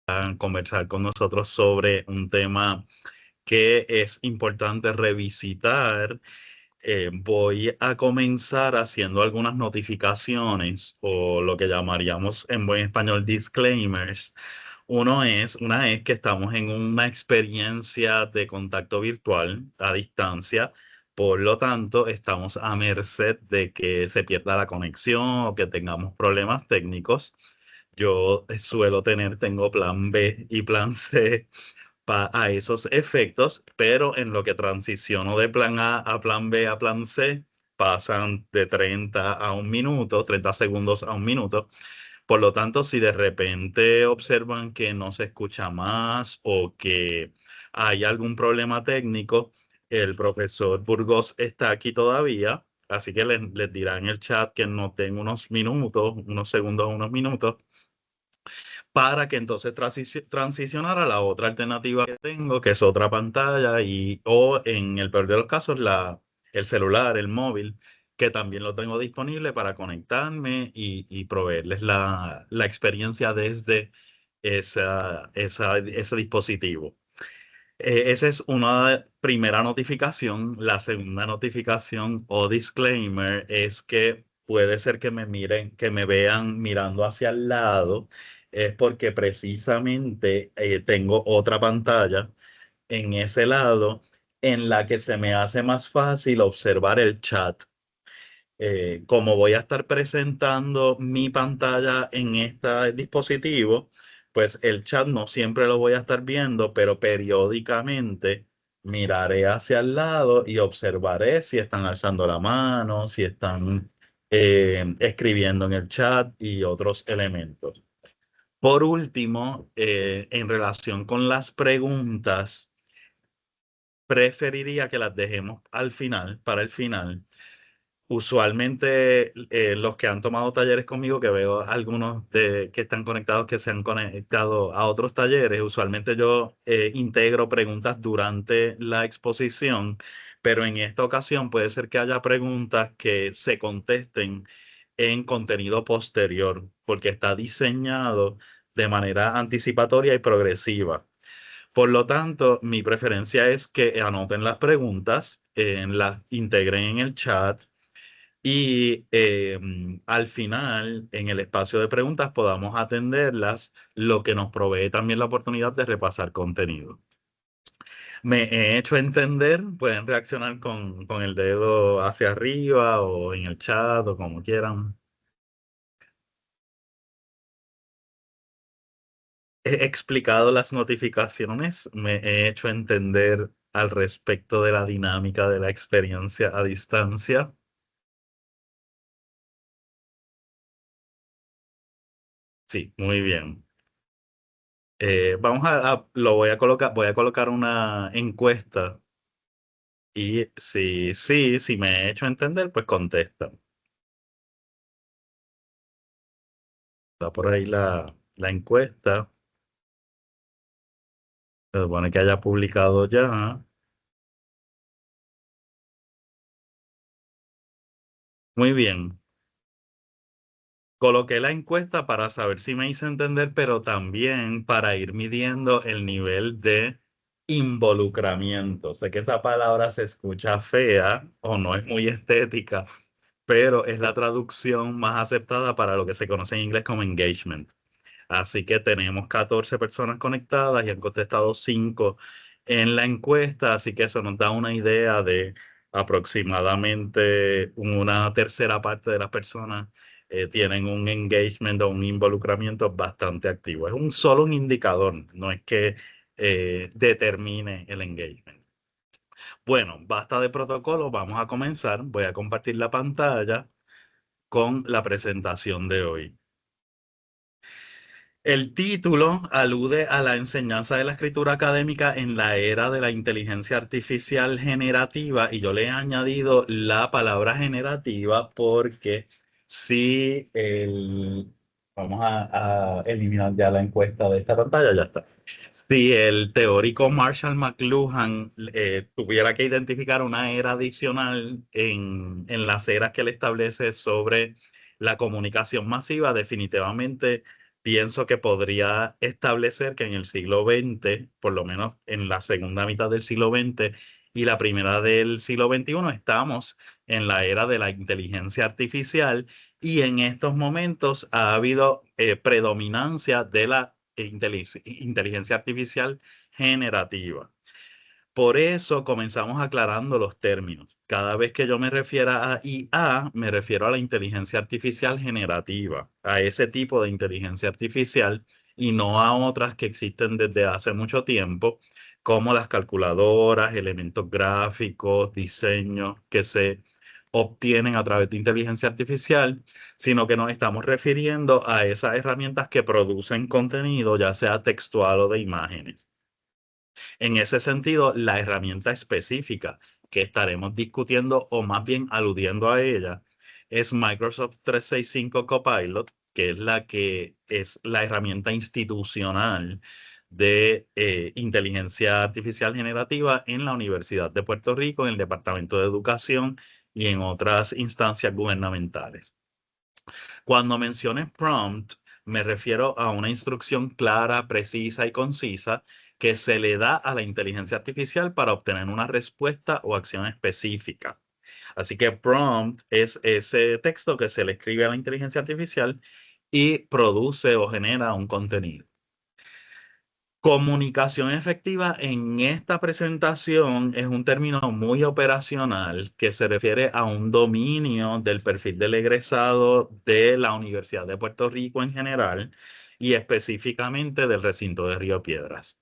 a conversar con nosotros sobre un tema que es importante revisitar. Voy a comenzar haciendo algunas notificaciones o lo que llamaríamos en buen español disclaimers. Una es que estamos en una experiencia de contacto virtual a distancia. Por lo tanto, estamos a merced de que se pierda la conexión o que tengamos problemas técnicos. Yo tengo plan B y plan C a esos efectos, pero en lo que transiciono de plan A a plan B a plan C, pasan de 30 a un minuto, 30 segundos a un minuto. Por lo tanto, si de repente observan que no se escucha más o que hay algún problema técnico, el profesor Burgos está aquí todavía, así que les dirá en el chat que noten unos minutos, unos segundos, unos minutos, para que entonces transicionar a la otra alternativa que tengo, que es otra pantalla, o en el peor de los casos, el celular, el móvil, que también lo tengo disponible para conectarme y proveerles la experiencia desde ese dispositivo. Esa es una primera notificación. La segunda notificación o disclaimer es que puede ser que me miren, que me vean mirando hacia el lado. Es porque precisamente tengo otra pantalla en ese lado en la que se me hace más fácil observar el chat. Como voy a estar presentando mi pantalla en este dispositivo, pues el chat no siempre lo voy a estar viendo, pero periódicamente miraré hacia el lado y observaré si están alzando la mano, si están escribiendo en el chat y otros elementos. Por último, en relación con las preguntas, preferiría que las dejemos al final, para el final. Usualmente los que han tomado talleres conmigo, que veo algunos que están conectados, que se han conectado a otros talleres, usualmente yo integro preguntas durante la exposición, pero en esta ocasión puede ser que haya preguntas que se contesten en contenido posterior, porque está diseñado de manera anticipatoria y progresiva. Por lo tanto, mi preferencia es que anoten las preguntas, las integren en el chat y al final, en el espacio de preguntas, podamos atenderlas, lo que nos provee también la oportunidad de repasar contenido. Me he hecho entender, pueden reaccionar con el dedo hacia arriba o en el chat o como quieran. He explicado las notificaciones, me he hecho entender al respecto de la dinámica de la experiencia a distancia. Sí, muy bien. Voy a colocar una encuesta y si me he hecho entender, pues contesta. Está por ahí la encuesta. Se supone que haya publicado ya. Muy bien. Coloqué la encuesta para saber si me hice entender, pero también para ir midiendo el nivel de involucramiento. Sé que esa palabra se escucha fea o no es muy estética, pero es la traducción más aceptada para lo que se conoce en inglés como engagement. Así que tenemos 14 personas conectadas y han contestado 5 en la encuesta, así que eso nos da una idea de aproximadamente una tercera parte de las personas tienen un engagement o un involucramiento bastante activo. Es solo un indicador, no es que determine el engagement. Bueno, basta de protocolo, vamos a comenzar. Voy a compartir la pantalla con la presentación de hoy. El título alude a la enseñanza de la escritura académica en la era de la inteligencia artificial generativa y yo le he añadido la palabra generativa porque si vamos a eliminar ya la encuesta de esta pantalla, ya está. Si el teórico Marshall McLuhan tuviera que identificar una era adicional en las eras que él establece sobre la comunicación masiva, definitivamente pienso que podría establecer que en el siglo XX, por lo menos en la segunda mitad del siglo XX y la primera del siglo XXI, estamos en la era de la inteligencia artificial y en estos momentos ha habido predominancia de la inteligencia artificial generativa. Por eso comenzamos aclarando los términos. Cada vez que yo me refiera a IA, me refiero a la inteligencia artificial generativa, a ese tipo de inteligencia artificial y no a otras que existen desde hace mucho tiempo, como las calculadoras, elementos gráficos, diseños que se obtienen a través de inteligencia artificial, sino que nos estamos refiriendo a esas herramientas que producen contenido, ya sea textual o de imágenes. En ese sentido, la herramienta específica que estaremos discutiendo o más bien aludiendo a ella es Microsoft 365 Copilot, que es la herramienta institucional de inteligencia artificial generativa en la Universidad de Puerto Rico, en el Departamento de Educación y en otras instancias gubernamentales. Cuando mencioné prompt, me refiero a una instrucción clara, precisa y concisa que se le da a la inteligencia artificial para obtener una respuesta o acción específica. Así que prompt es ese texto que se le escribe a la inteligencia artificial y produce o genera un contenido. Comunicación efectiva en esta presentación es un término muy operacional que se refiere a un dominio del perfil del egresado de la Universidad de Puerto Rico en general y específicamente del recinto de Río Piedras.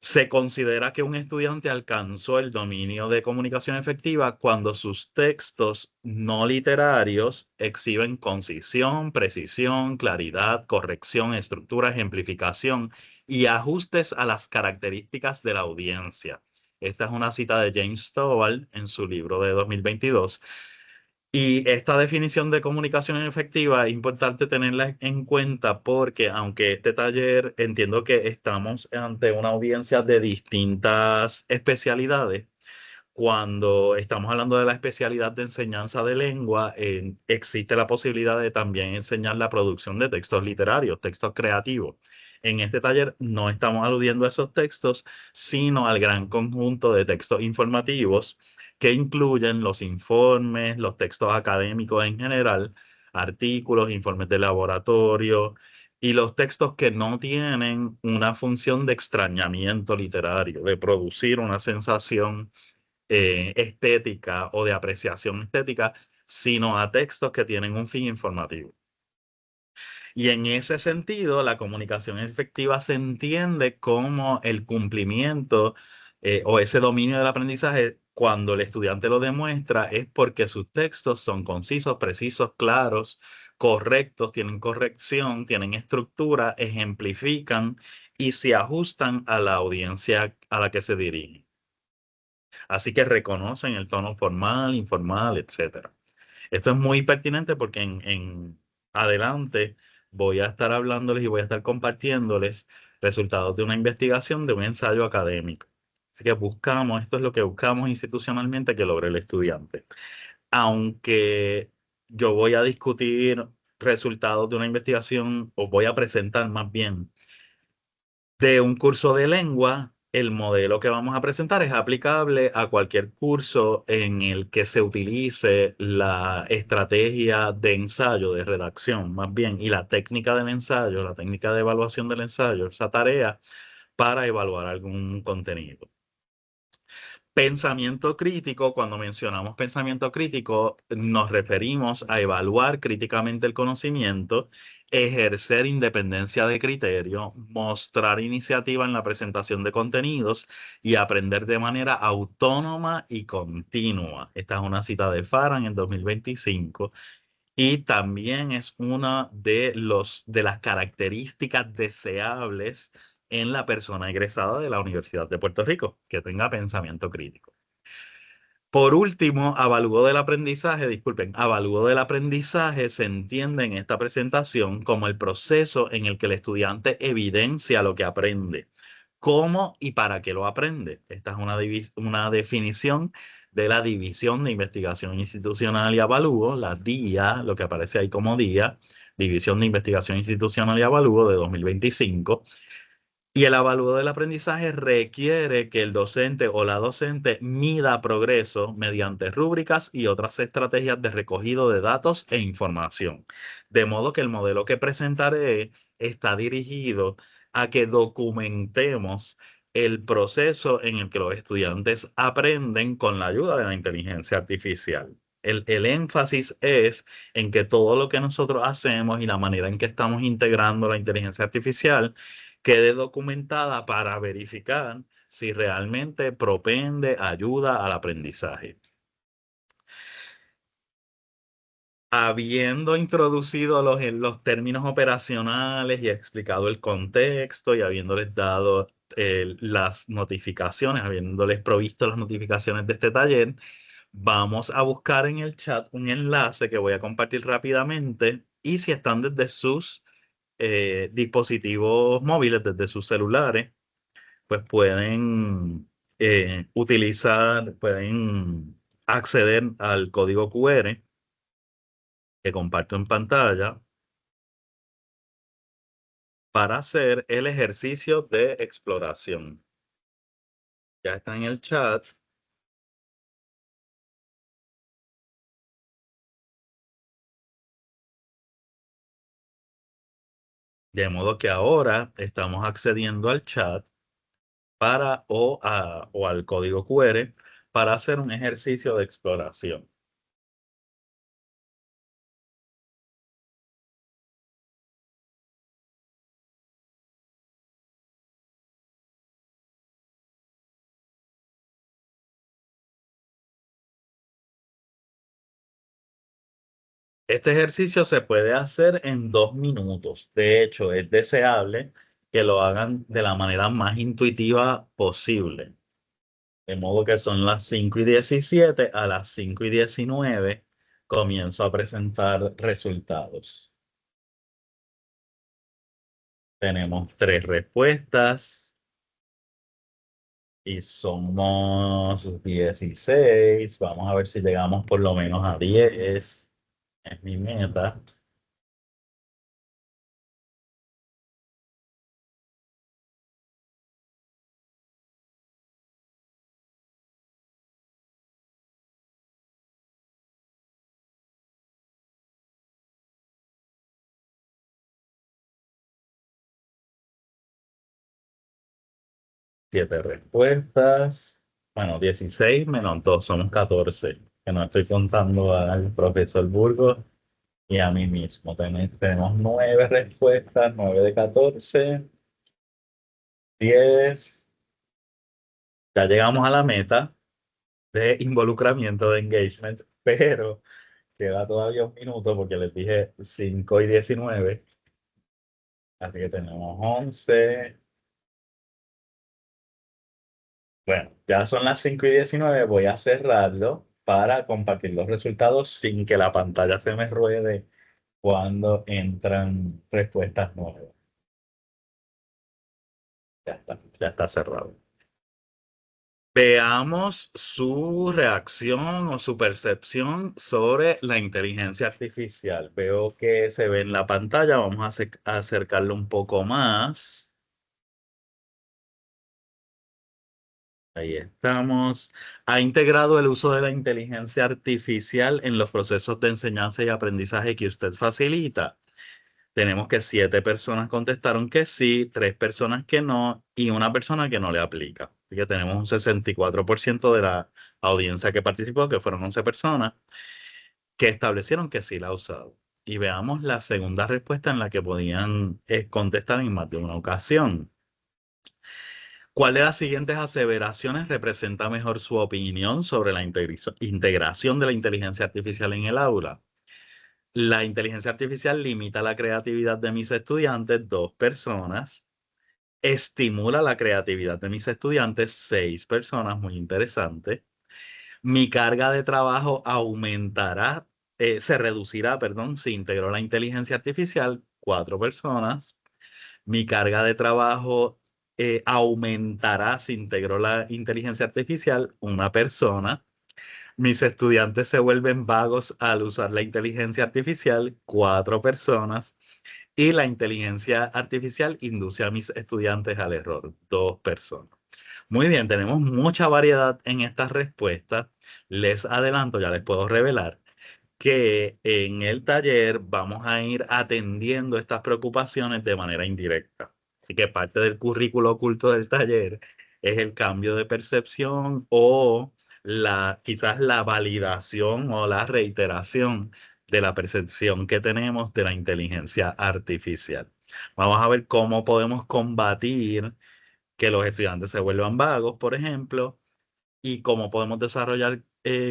Se considera que un estudiante alcanzó el dominio de comunicación efectiva cuando sus textos no literarios exhiben concisión, precisión, claridad, corrección, estructura, ejemplificación y ajustes a las características de la audiencia. Esta es una cita de James Stovall en su libro de 2022. Y esta definición de comunicación efectiva es importante tenerla en cuenta porque aunque este taller entiendo que estamos ante una audiencia de distintas especialidades, cuando estamos hablando de la especialidad de enseñanza de lengua, existe la posibilidad de también enseñar la producción de textos literarios, textos creativos. En este taller no estamos aludiendo a esos textos, sino al gran conjunto de textos informativos que incluyen los informes, los textos académicos en general, artículos, informes de laboratorio y los textos que no tienen una función de extrañamiento literario, de producir una sensación estética o de apreciación estética, sino a textos que tienen un fin informativo. Y en ese sentido, la comunicación efectiva se entiende como el cumplimiento o ese dominio del aprendizaje cuando el estudiante lo demuestra es porque sus textos son concisos, precisos, claros, correctos, tienen corrección, tienen estructura, ejemplifican y se ajustan a la audiencia a la que se dirigen. Así que reconocen el tono formal, informal, etcétera. Esto es muy pertinente porque en adelante voy a estar hablándoles y voy a estar compartiéndoles resultados de una investigación de un ensayo académico. Así que esto es lo que buscamos institucionalmente que logre el estudiante. Aunque yo voy a discutir resultados de una investigación, o voy a presentar más bien de un curso de lengua, el modelo que vamos a presentar es aplicable a cualquier curso en el que se utilice la estrategia de ensayo, de redacción, más bien, y la técnica del ensayo, la técnica de evaluación del ensayo, esa tarea para evaluar algún contenido. Pensamiento crítico, cuando mencionamos pensamiento crítico, nos referimos a evaluar críticamente el conocimiento, ejercer independencia de criterio, mostrar iniciativa en la presentación de contenidos y aprender de manera autónoma y continua. Esta es una cita de Farah en 2025 y también es una de las características deseables en la persona egresada de la Universidad de Puerto Rico, que tenga pensamiento crítico. Por último, avalúo del aprendizaje se entiende en esta presentación como el proceso en el que el estudiante evidencia lo que aprende, cómo y para qué lo aprende. Esta es una definición de la División de Investigación Institucional y Avalúo, la DIA, lo que aparece ahí como DIA, División de Investigación Institucional y Avalúo de 2025. Y el avalúo del aprendizaje requiere que el docente o la docente mida progreso mediante rúbricas y otras estrategias de recogido de datos e información. De modo que el modelo que presentaré está dirigido a que documentemos el proceso en el que los estudiantes aprenden con la ayuda de la inteligencia artificial. El énfasis es en que todo lo que nosotros hacemos y la manera en que estamos integrando la inteligencia artificial quede documentada para verificar si realmente propende ayuda al aprendizaje. Habiendo introducido los términos operacionales y explicado el contexto y habiéndoles dado las notificaciones, habiéndoles provisto las notificaciones de este taller, vamos a buscar en el chat un enlace que voy a compartir rápidamente y si están desde sus dispositivos móviles, desde sus celulares, pues pueden pueden acceder al código QR que comparto en pantalla para hacer el ejercicio de exploración. Ya está en el chat. De modo que ahora estamos accediendo al chat o al código QR para hacer un ejercicio de exploración. Este ejercicio se puede hacer en 2 minutos. De hecho, es deseable que lo hagan de la manera más intuitiva posible. De modo que son las 5:17, a las 5:19 comienzo a presentar resultados. Tenemos 3 respuestas y somos 16. Vamos a ver si llegamos por lo menos a 10. Es mi meta. 7 respuestas. Bueno, 16 menos 2, somos 14. Que no estoy contando al profesor Burgos y a mí mismo. Tenemos 9 respuestas, 9 de 14. 10. Ya llegamos a la meta de involucramiento, de engagement, pero queda todavía 1 minuto porque les dije 5:19. Así que tenemos 11. Bueno, ya son las 5:19. Voy a cerrarlo para compartir los resultados sin que la pantalla se me ruede cuando entran respuestas nuevas. Ya está cerrado. Veamos su reacción o su percepción sobre la inteligencia artificial. Veo que se ve en la pantalla. Vamos a acercarlo un poco más. Ahí estamos. ¿Ha integrado el uso de la inteligencia artificial en los procesos de enseñanza y aprendizaje que usted facilita? Tenemos que 7 personas contestaron que sí, 3 personas que no y 1 persona que no le aplica. Así que tenemos un 64% de la audiencia que participó, que fueron 11 personas, que establecieron que sí la ha usado. Y veamos la segunda respuesta en la que podían contestar en más de una ocasión. ¿Cuál de las siguientes aseveraciones representa mejor su opinión sobre la integración de la inteligencia artificial en el aula? La inteligencia artificial limita la creatividad de mis estudiantes, 2 personas. Estimula la creatividad de mis estudiantes, 6 personas, muy interesante. Mi carga de trabajo se reducirá, perdón, si integró la inteligencia artificial, 4 personas. Mi carga de trabajo aumentará si integró la inteligencia artificial, 1 persona. Mis estudiantes se vuelven vagos al usar la inteligencia artificial, 4 personas. Y la inteligencia artificial induce a mis estudiantes al error, 2 personas. Muy bien, tenemos mucha variedad en estas respuestas. Les adelanto, ya les puedo revelar que en el taller vamos a ir atendiendo estas preocupaciones de manera indirecta. Así que parte del currículo oculto del taller es el cambio de percepción o quizás la validación o la reiteración de la percepción que tenemos de la inteligencia artificial. Vamos a ver cómo podemos combatir que los estudiantes se vuelvan vagos, por ejemplo, y cómo podemos desarrollar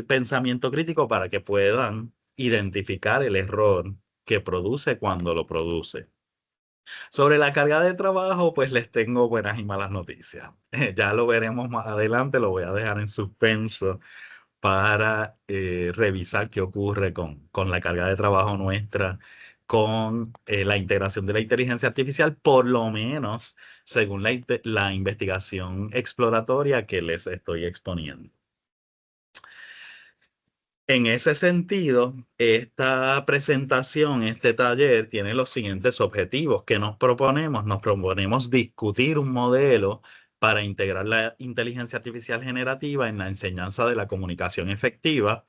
pensamiento crítico para que puedan identificar el error que produce cuando lo produce. Sobre la carga de trabajo, pues les tengo buenas y malas noticias. Ya lo veremos más adelante, lo voy a dejar en suspenso para revisar qué ocurre con la carga de trabajo nuestra, con la integración de la inteligencia artificial, por lo menos según la investigación exploratoria que les estoy exponiendo. En ese sentido, esta presentación, este taller, tiene los siguientes objetivos que nos proponemos. Nos proponemos discutir un modelo para integrar la inteligencia artificial generativa en la enseñanza de la comunicación efectiva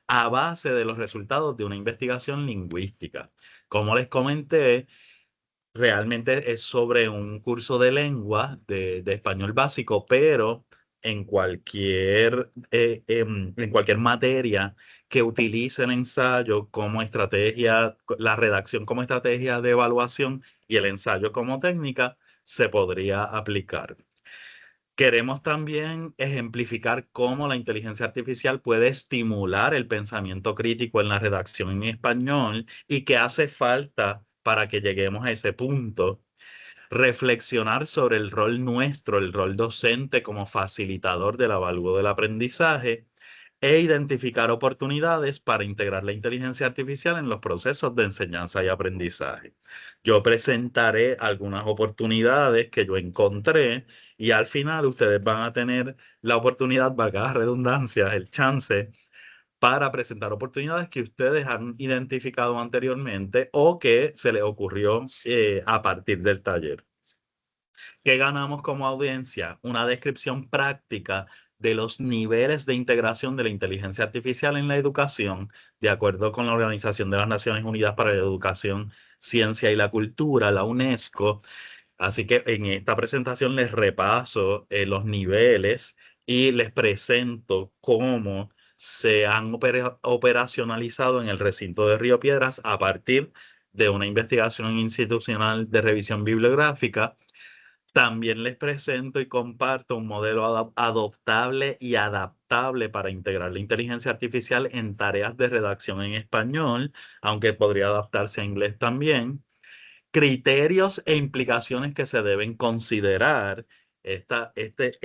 a base de los resultados de una investigación lingüística. Como les comenté, realmente es sobre un curso de lengua de español básico, pero en cualquier materia que utilice el ensayo como estrategia, la redacción como estrategia de evaluación y el ensayo como técnica, se podría aplicar. Queremos también ejemplificar cómo la inteligencia artificial puede estimular el pensamiento crítico en la redacción en español y qué hace falta para que lleguemos a ese punto. Reflexionar sobre el rol nuestro, el rol docente como facilitador del avalúo del aprendizaje e identificar oportunidades para integrar la inteligencia artificial en los procesos de enseñanza y aprendizaje. Yo presentaré algunas oportunidades que yo encontré y al final ustedes van a tener la oportunidad, valga la redundancia, el chance para presentar oportunidades que ustedes han identificado anteriormente o que se les ocurrió a partir del taller. ¿Qué ganamos como audiencia? Una descripción práctica de los niveles de integración de la inteligencia artificial en la educación, de acuerdo con la Organización de las Naciones Unidas para la Educación, Ciencia y la Cultura, la UNESCO. Así que en esta presentación les repaso los niveles y les presento cómo se han operacionalizado en el recinto de Río Piedras a partir de una investigación institucional de revisión bibliográfica. También les presento y comparto un modelo adoptable y adaptable para integrar la inteligencia artificial en tareas de redacción en español, aunque podría adaptarse a inglés también. Criterios e implicaciones que se deben considerar. Este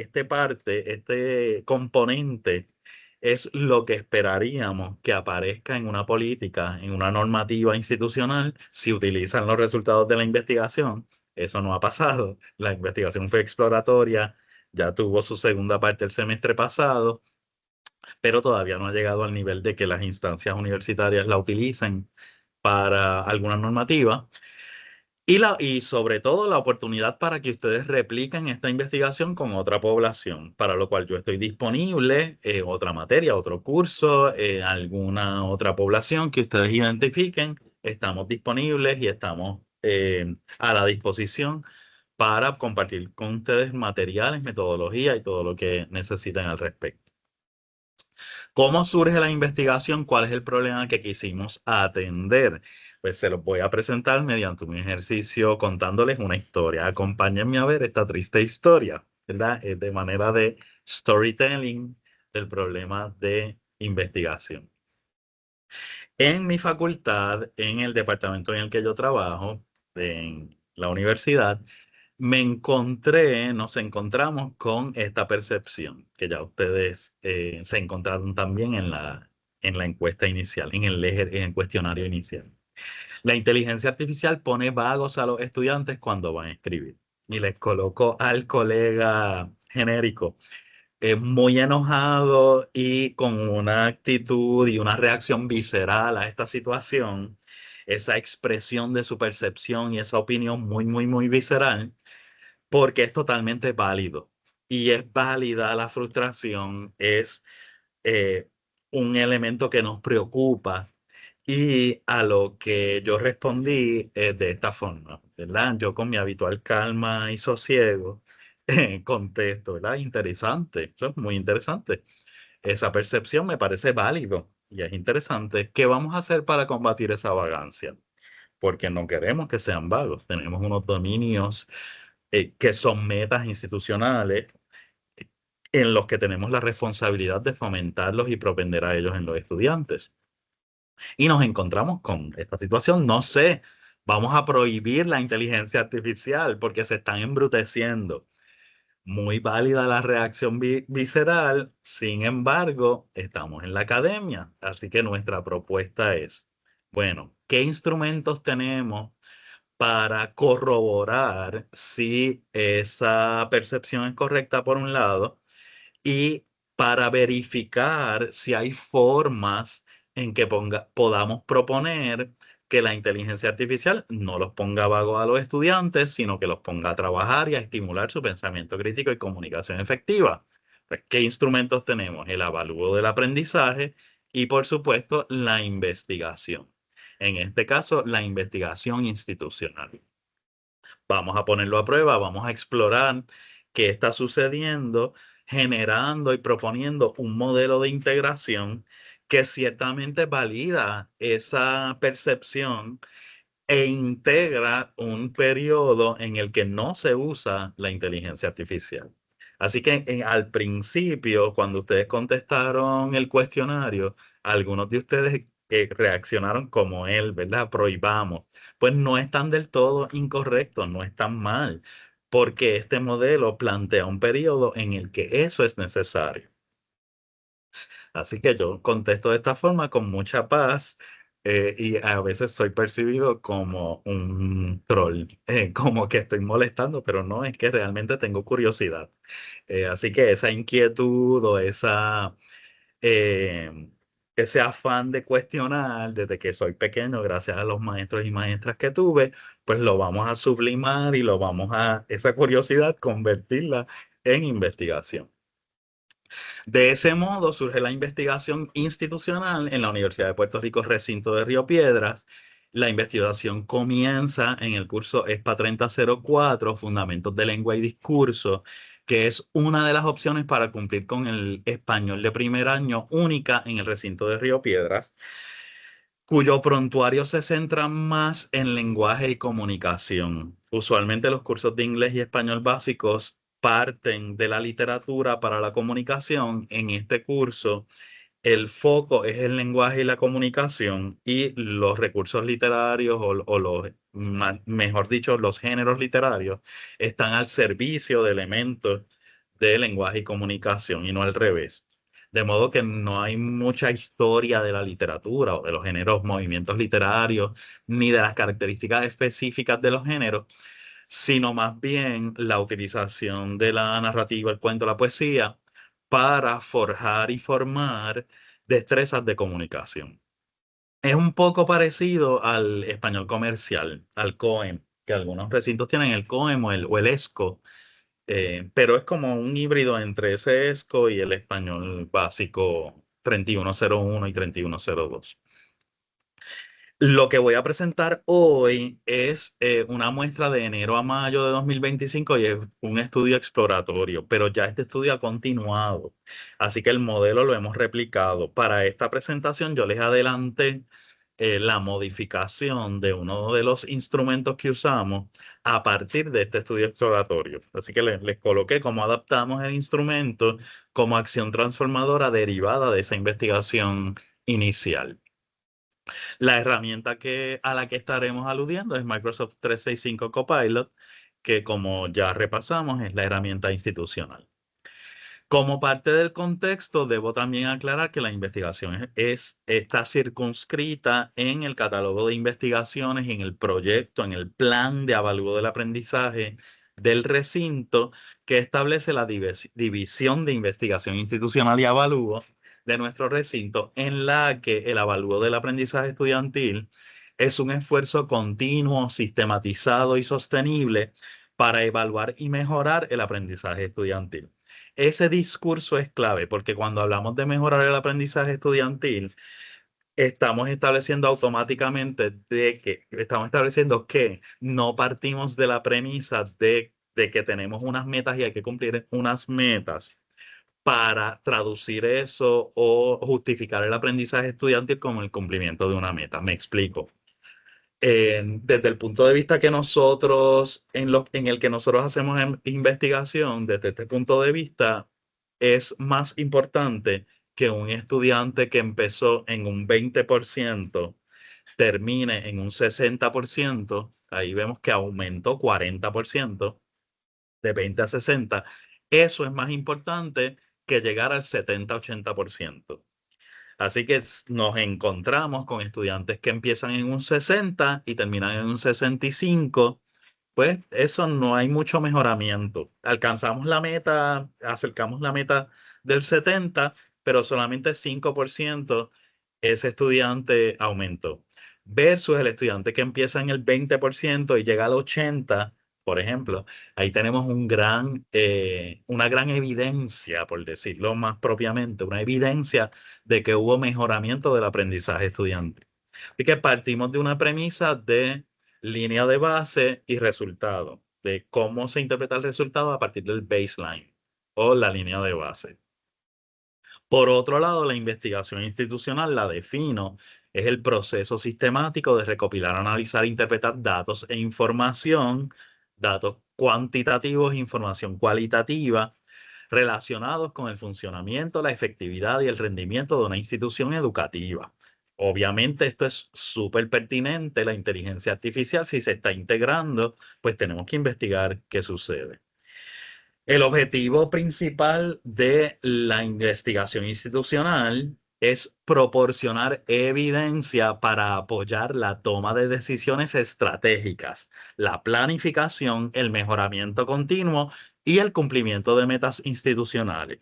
componente es lo que esperaríamos que aparezca en una política, en una normativa institucional, si utilizan los resultados de la investigación. Eso no ha pasado. La investigación fue exploratoria, ya tuvo su segunda parte el semestre pasado, pero todavía no ha llegado al nivel de que las instancias universitarias la utilicen para alguna normativa. Y sobre todo la oportunidad para que ustedes repliquen esta investigación con otra población, para lo cual yo estoy disponible, otra materia, otro curso, alguna otra población que ustedes identifiquen. Estamos disponibles y estamos a la disposición para compartir con ustedes materiales, metodología y todo lo que necesiten al respecto. ¿Cómo surge la investigación? ¿Cuál es el problema que quisimos atender? Pues se los voy a presentar mediante un ejercicio contándoles una historia. Acompáñenme a ver esta triste historia, ¿verdad? De manera de storytelling del problema de investigación. En mi facultad, en el departamento en el que yo trabajo, en la universidad, nos encontramos con esta percepción que ya ustedes se encontraron también en la encuesta inicial, en el cuestionario inicial. La inteligencia artificial pone vagos a los estudiantes cuando van a escribir. Y les coloco al colega genérico. muy enojado y con una actitud y una reacción visceral a esta situación, esa expresión de su percepción y esa opinión muy, muy, muy visceral, porque es totalmente válido. Y es válida la frustración, es eh, un elemento que nos preocupa y a lo que yo respondí de esta forma, ¿verdad? Yo con mi habitual calma y sosiego contesto, ¿verdad? Interesante, eso es muy interesante. Esa percepción me parece válido y es interesante. ¿Qué vamos a hacer para combatir esa vagancia? Porque no queremos que sean vagos. Tenemos unos dominios que son metas institucionales en los que tenemos la responsabilidad de fomentarlos y propender a ellos en los estudiantes. Y nos encontramos con esta situación. No sé, vamos a prohibir la inteligencia artificial porque se están embruteciendo. Muy válida la reacción visceral, sin embargo, estamos en la academia, así que nuestra propuesta es, bueno, ¿qué instrumentos tenemos para corroborar si esa percepción es correcta por un lado y para verificar si hay formas en que podamos proponer que la inteligencia artificial no los ponga vagos a los estudiantes, sino que los ponga a trabajar y a estimular su pensamiento crítico y comunicación efectiva? Pues, ¿qué instrumentos tenemos? El avalúo del aprendizaje y, por supuesto, la investigación. En este caso, la investigación institucional. Vamos a ponerlo a prueba, vamos a explorar qué está sucediendo, generando y proponiendo un modelo de integración que ciertamente valida esa percepción e integra un periodo en el que no se usa la inteligencia artificial. Así que al principio, cuando ustedes contestaron el cuestionario, algunos de ustedes reaccionaron como él, ¿verdad? Prohibamos. Pues no están del todo incorrectos, no están mal, porque este modelo plantea un periodo en el que eso es necesario. Así que yo contesto de esta forma con mucha paz y a veces soy percibido como un troll, como que estoy molestando, pero no, es que realmente tengo curiosidad. Así que esa inquietud o eh, ese afán de cuestionar desde que soy pequeño, gracias a los maestros y maestras que tuve, pues lo vamos a sublimar y lo vamos a, esa curiosidad, convertirla en investigación. De ese modo surge la investigación institucional en la Universidad de Puerto Rico, recinto de Río Piedras. La investigación comienza en el curso ESPA 3004, Fundamentos de Lengua y Discurso, que es una de las opciones para cumplir con el español de primer año única en el recinto de Río Piedras, cuyo prontuario se centra más en lenguaje y comunicación. Usualmente los cursos de inglés y español básicos parten de la literatura para la comunicación. En este curso, el foco es el lenguaje y la comunicación y los recursos literarios o los, mejor dicho, los géneros literarios están al servicio de elementos de lenguaje y comunicación y no al revés. De modo que no hay mucha historia de la literatura o de los géneros, movimientos literarios, ni de las características específicas de los géneros, sino más bien la utilización de la narrativa, el cuento, la poesía, para forjar y formar destrezas de comunicación. Es un poco parecido al español comercial, al COEM, que algunos recintos tienen el COEM o el ESCO, pero es como un híbrido entre ese ESCO y el español básico 3101 y 3102. Lo que voy a presentar hoy es una muestra de enero a mayo de 2025 y es un estudio exploratorio, pero ya este estudio ha continuado, así que el modelo lo hemos replicado. Para esta presentación yo les adelanté la modificación de uno de los instrumentos que usamos a partir de este estudio exploratorio. Así que les coloqué cómo adaptamos el instrumento como acción transformadora derivada de esa investigación inicial. La herramienta a la que estaremos aludiendo es Microsoft 365 Copilot, que como ya repasamos es la herramienta institucional. Como parte del contexto, debo también aclarar que la investigación está circunscrita en el catálogo de investigaciones, en el proyecto, en el plan de avalúo del aprendizaje del recinto que establece la división de investigación institucional y avalúo de nuestro recinto, en la que el avalúo del aprendizaje estudiantil es un esfuerzo continuo, sistematizado y sostenible para evaluar y mejorar el aprendizaje estudiantil. Ese discurso es clave porque cuando hablamos de mejorar el aprendizaje estudiantil, estamos estableciendo que no partimos de la premisa de que tenemos unas metas y hay que cumplir unas metas para traducir eso o justificar el aprendizaje estudiantil como el cumplimiento de una meta. Me explico. Desde el punto de vista que nosotros, en el que nosotros hacemos investigación, desde este punto de vista, es más importante que un estudiante que empezó en un 20% termine en un 60%. Ahí vemos que aumentó 40% de 20 a 60. Eso es más importante que llegar al 70-80%. Así que nos encontramos con estudiantes que empiezan en un 60 y terminan en un 65. Pues eso no hay mucho mejoramiento. Alcanzamos la meta, acercamos la meta del 70, pero solamente 5% ese estudiante aumentó. Versus el estudiante que empieza en el 20% y llega al 80%, por ejemplo, ahí tenemos una gran evidencia, por decirlo más propiamente, una evidencia de que hubo mejoramiento del aprendizaje estudiantil. Así que partimos de una premisa de línea de base y resultado, de cómo se interpreta el resultado a partir del baseline o la línea de base. Por otro lado, la investigación institucional, la defino, es el proceso sistemático de recopilar, analizar, interpretar datos e información, datos cuantitativos, información cualitativa, relacionados con el funcionamiento, la efectividad y el rendimiento de una institución educativa. Obviamente esto es súper pertinente, la inteligencia artificial, si se está integrando, pues tenemos que investigar qué sucede. El objetivo principal de la investigación institucional es proporcionar evidencia para apoyar la toma de decisiones estratégicas, la planificación, el mejoramiento continuo y el cumplimiento de metas institucionales.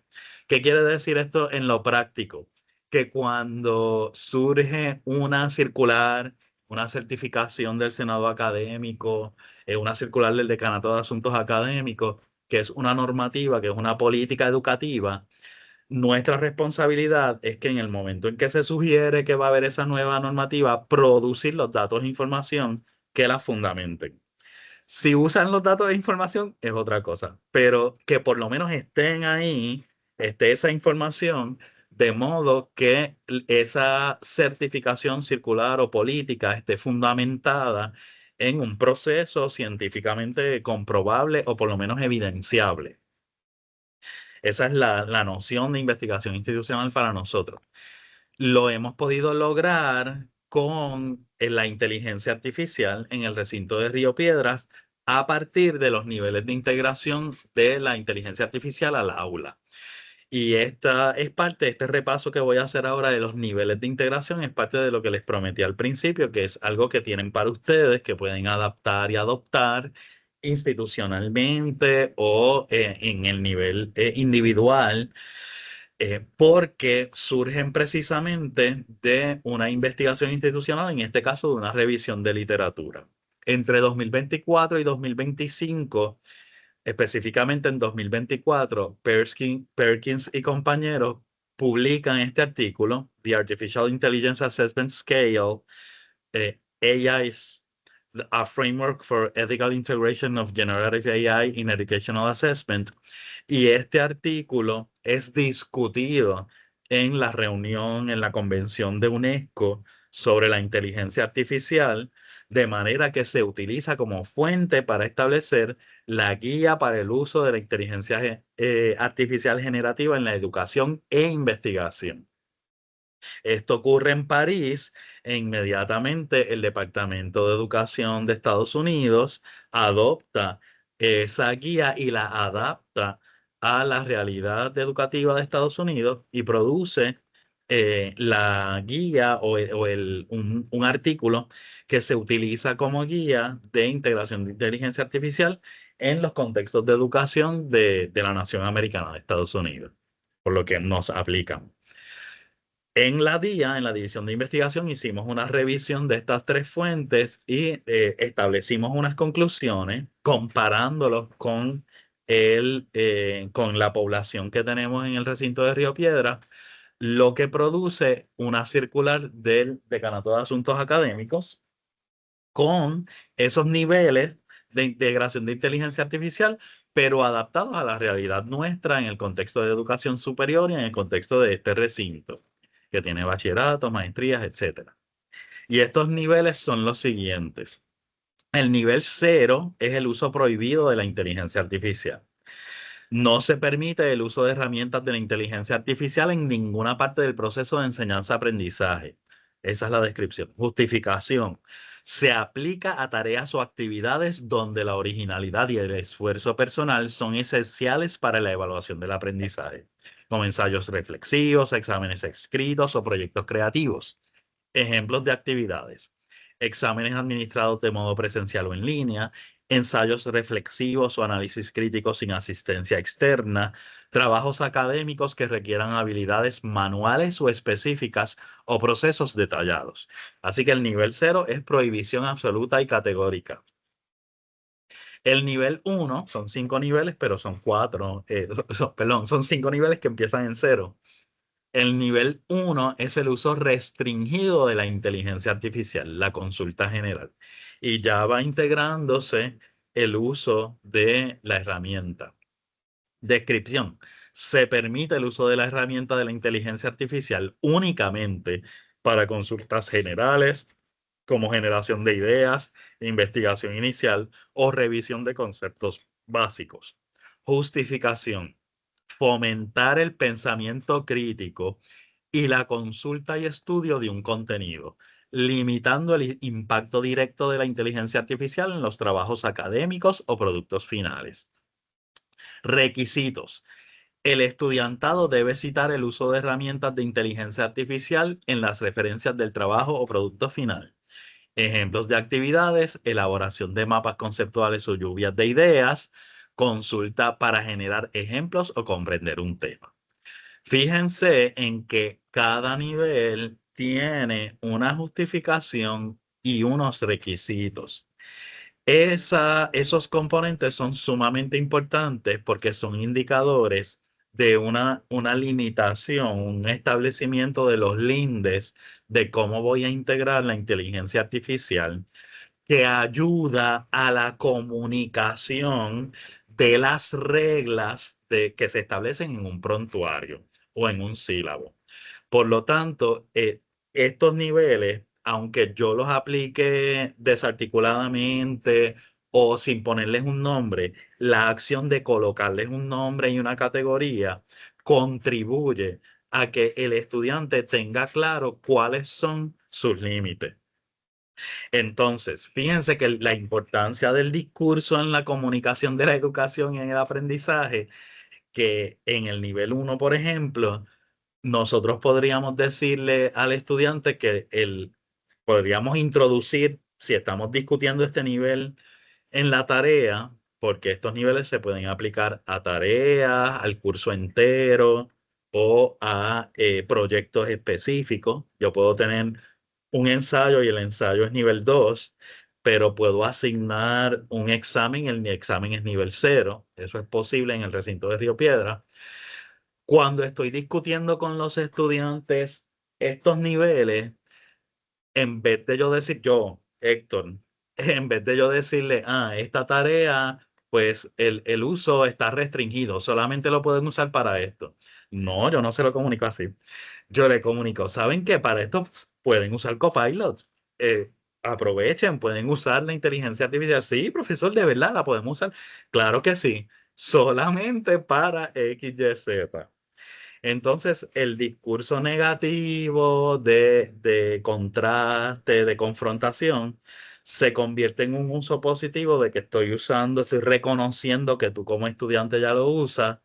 ¿Qué quiere decir esto en lo práctico? Que cuando surge una circular, una certificación del Senado académico, una circular del Decanato de Asuntos Académicos, que es una normativa, que es una política educativa, nuestra responsabilidad es que en el momento en que se sugiere que va a haber esa nueva normativa, producir los datos e información que la fundamenten. Si usan los datos de información es otra cosa, pero que por lo menos estén ahí, esté esa información, de modo que esa certificación circular o política esté fundamentada en un proceso científicamente comprobable o por lo menos evidenciable. Esa es la noción de investigación institucional para nosotros. Lo hemos podido lograr con la inteligencia artificial en el recinto de Río Piedras a partir de los niveles de integración de la inteligencia artificial al aula. Y esta es parte de este repaso que voy a hacer ahora de los niveles de integración, es parte de lo que les prometí al principio, que es algo que tienen para ustedes, que pueden adaptar y adoptar institucionalmente o en el nivel individual, porque surgen precisamente de una investigación institucional, en este caso de una revisión de literatura. Entre 2024 y 2025, específicamente en 2024, Perkins y compañeros publican este artículo, The Artificial Intelligence Assessment Scale, AI's a Framework for Ethical Integration of Generative AI in Educational Assessment. Y este artículo es discutido en la reunión, en la convención de UNESCO sobre la inteligencia artificial, de manera que se utiliza como fuente para establecer la guía para el uso de la inteligencia artificial generativa en la educación e investigación. Esto ocurre en París e inmediatamente el Departamento de Educación de Estados Unidos adopta esa guía y la adapta a la realidad educativa de Estados Unidos y produce la guía un artículo que se utiliza como guía de integración de inteligencia artificial en los contextos de educación de la nación americana, de Estados Unidos, por lo que nos aplican. En la DIA, en la División de Investigación, hicimos una revisión de estas tres fuentes y establecimos unas conclusiones comparándolos con la población que tenemos en el recinto de Río Piedra, lo que produce una circular del Decanato de Asuntos Académicos con esos niveles de integración de inteligencia artificial, pero adaptados a la realidad nuestra en el contexto de educación superior y en el contexto de este recinto, que tiene bachillerato, maestrías, etcétera. Y estos niveles son los siguientes. El nivel 0 es el uso prohibido de la inteligencia artificial. No se permite el uso de herramientas de la inteligencia artificial en ninguna parte del proceso de enseñanza-aprendizaje. Esa es la descripción. Justificación. Se aplica a tareas o actividades donde la originalidad y el esfuerzo personal son esenciales para la evaluación del aprendizaje, como ensayos reflexivos, exámenes escritos o proyectos creativos. Ejemplos de actividades: exámenes administrados de modo presencial o en línea, ensayos reflexivos o análisis crítico sin asistencia externa, trabajos académicos que requieran habilidades manuales o específicas o procesos detallados. Así que el nivel 0 es prohibición absoluta y categórica. El nivel 1 son 5 niveles, pero son 4, perdón, son 5 niveles que empiezan en 0. El nivel 1 es el uso restringido de la inteligencia artificial, la consulta general. Y ya va integrándose el uso de la herramienta. Descripción. Se permite el uso de la herramienta de la inteligencia artificial únicamente para consultas generales, como generación de ideas, investigación inicial o revisión de conceptos básicos. Justificación: fomentar el pensamiento crítico y la consulta y estudio de un contenido, limitando el impacto directo de la inteligencia artificial en los trabajos académicos o productos finales. Requisitos: el estudiantado debe citar el uso de herramientas de inteligencia artificial en las referencias del trabajo o producto final. Ejemplos de actividades: elaboración de mapas conceptuales o lluvias de ideas, consulta para generar ejemplos o comprender un tema. Fíjense en que cada nivel tiene una justificación y unos requisitos. Esos componentes son sumamente importantes porque son indicadores de una limitación, un establecimiento de los lindes de cómo voy a integrar la inteligencia artificial, que ayuda a la comunicación de las reglas que se establecen en un prontuario o en un sílabo. Por lo tanto, estos niveles, aunque yo los aplique desarticuladamente o sin ponerles un nombre, la acción de colocarles un nombre y una categoría contribuye a que el estudiante tenga claro cuáles son sus límites. Entonces, fíjense que la importancia del discurso en la comunicación de la educación y en el aprendizaje, que en el nivel 1, por ejemplo, nosotros podríamos decirle al estudiante que podríamos introducir, si estamos discutiendo este nivel en la tarea, porque estos niveles se pueden aplicar a tareas, al curso entero o a proyectos específicos. Yo puedo tener un ensayo y el ensayo es nivel 2, pero puedo asignar un examen, mi examen es nivel 0. Eso es posible en el recinto de Río Piedra. Cuando estoy discutiendo con los estudiantes estos niveles, en vez de yo decir yo, Héctor, en vez de yo decirle, esta tarea, pues el uso está restringido, solamente lo pueden usar para esto. No, yo no se lo comunico así. Yo le comunico, ¿saben qué? Para esto pueden usar Copilot. Aprovechen, pueden usar la inteligencia artificial. Sí, profesor, de verdad la podemos usar. Claro que sí, solamente para X, Y, Z. Entonces, el discurso negativo de contraste, de confrontación, se convierte en un uso positivo de que estoy reconociendo que tú como estudiante ya lo usas,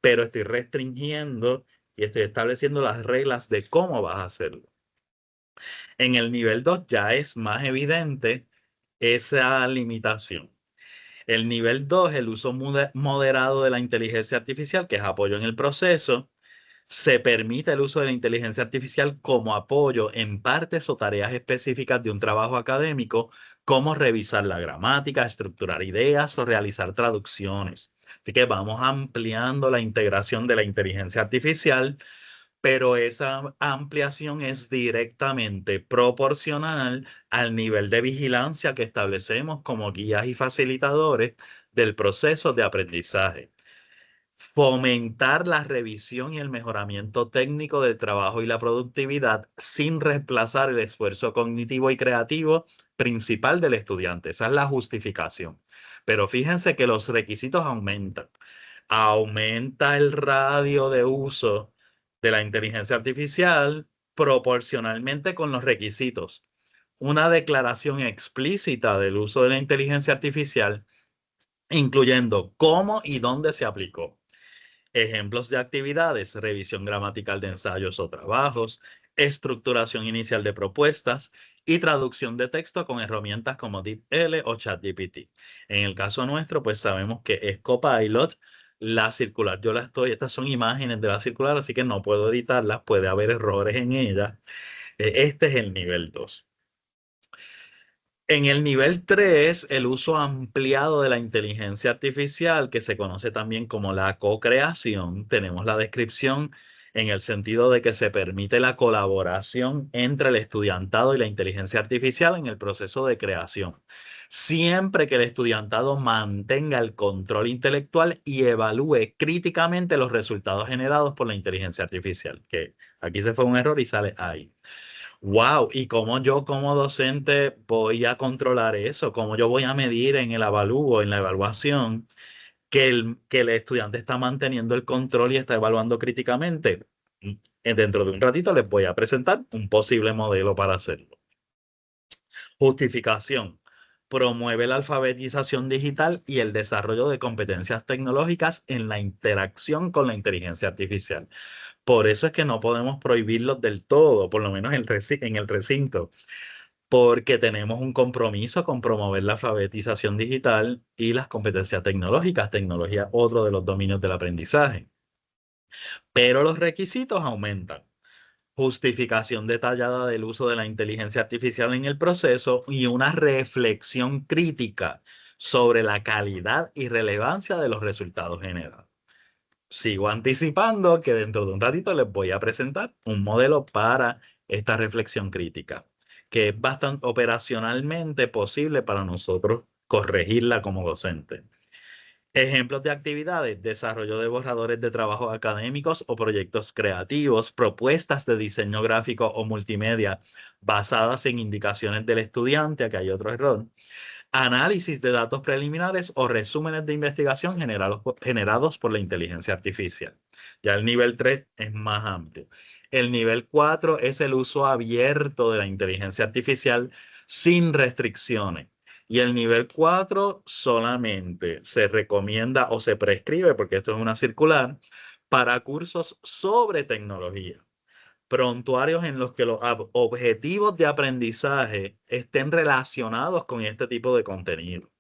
pero estoy restringiendo y estoy estableciendo las reglas de cómo vas a hacerlo. En el nivel 2 ya es más evidente esa limitación. El nivel 2, el uso moderado de la inteligencia artificial, que es apoyo en el proceso. Se permite el uso de la inteligencia artificial como apoyo en partes o tareas específicas de un trabajo académico, como revisar la gramática, estructurar ideas o realizar traducciones. Así que vamos ampliando la integración de la inteligencia artificial, pero esa ampliación es directamente proporcional al nivel de vigilancia que establecemos como guías y facilitadores del proceso de aprendizaje. Fomentar la revisión y el mejoramiento técnico del trabajo y la productividad sin reemplazar el esfuerzo cognitivo y creativo principal del estudiante. Esa es la justificación. Pero fíjense que los requisitos aumentan. Aumenta el radio de uso de la inteligencia artificial proporcionalmente con los requisitos. Una declaración explícita del uso de la inteligencia artificial, incluyendo cómo y dónde se aplicó. Ejemplos de actividades: revisión gramatical de ensayos o trabajos, estructuración inicial de propuestas y traducción de texto con herramientas como DeepL o ChatGPT. En el caso nuestro, pues sabemos que es Copilot. La circular, estas son imágenes de la circular, así que no puedo editarlas, puede haber errores en ellas. Este es el nivel 2. En el nivel 3, el uso ampliado de la inteligencia artificial, que se conoce también como la co-creación, tenemos la descripción en el sentido de que se permite la colaboración entre el estudiantado y la inteligencia artificial en el proceso de creación, siempre que el estudiantado mantenga el control intelectual y evalúe críticamente los resultados generados por la inteligencia artificial, que aquí se fue un error y sale ahí. Wow, ¿y cómo yo como docente voy a controlar eso? ¿Cómo yo voy a medir en el avalúo, en la evaluación, que el estudiante está manteniendo el control y está evaluando críticamente? Dentro de un ratito les voy a presentar un posible modelo para hacerlo. Justificación. Promueve la alfabetización digital y el desarrollo de competencias tecnológicas en la interacción con la inteligencia artificial. Por eso es que no podemos prohibirlos del todo, por lo menos en el recinto, porque tenemos un compromiso con promover la alfabetización digital y las competencias tecnológicas. Tecnología, otro de los dominios del aprendizaje. Pero los requisitos aumentan. Justificación detallada del uso de la inteligencia artificial en el proceso y una reflexión crítica sobre la calidad y relevancia de los resultados generados. Sigo anticipando que dentro de un ratito les voy a presentar un modelo para esta reflexión crítica, que es bastante operacionalmente posible para nosotros corregirla como docente. Ejemplos de actividades: desarrollo de borradores de trabajos académicos o proyectos creativos, propuestas de diseño gráfico o multimedia basadas en indicaciones del estudiante, aquí hay otro error, análisis de datos preliminares o resúmenes de investigación generados por la inteligencia artificial. Ya el nivel 3 es más amplio. El nivel 4 es el uso abierto de la inteligencia artificial sin restricciones. Y el nivel 4 solamente se recomienda o se prescribe, porque esto es una circular, para cursos sobre tecnología, prontuarios en los que los objetivos de aprendizaje estén relacionados con este tipo de contenido.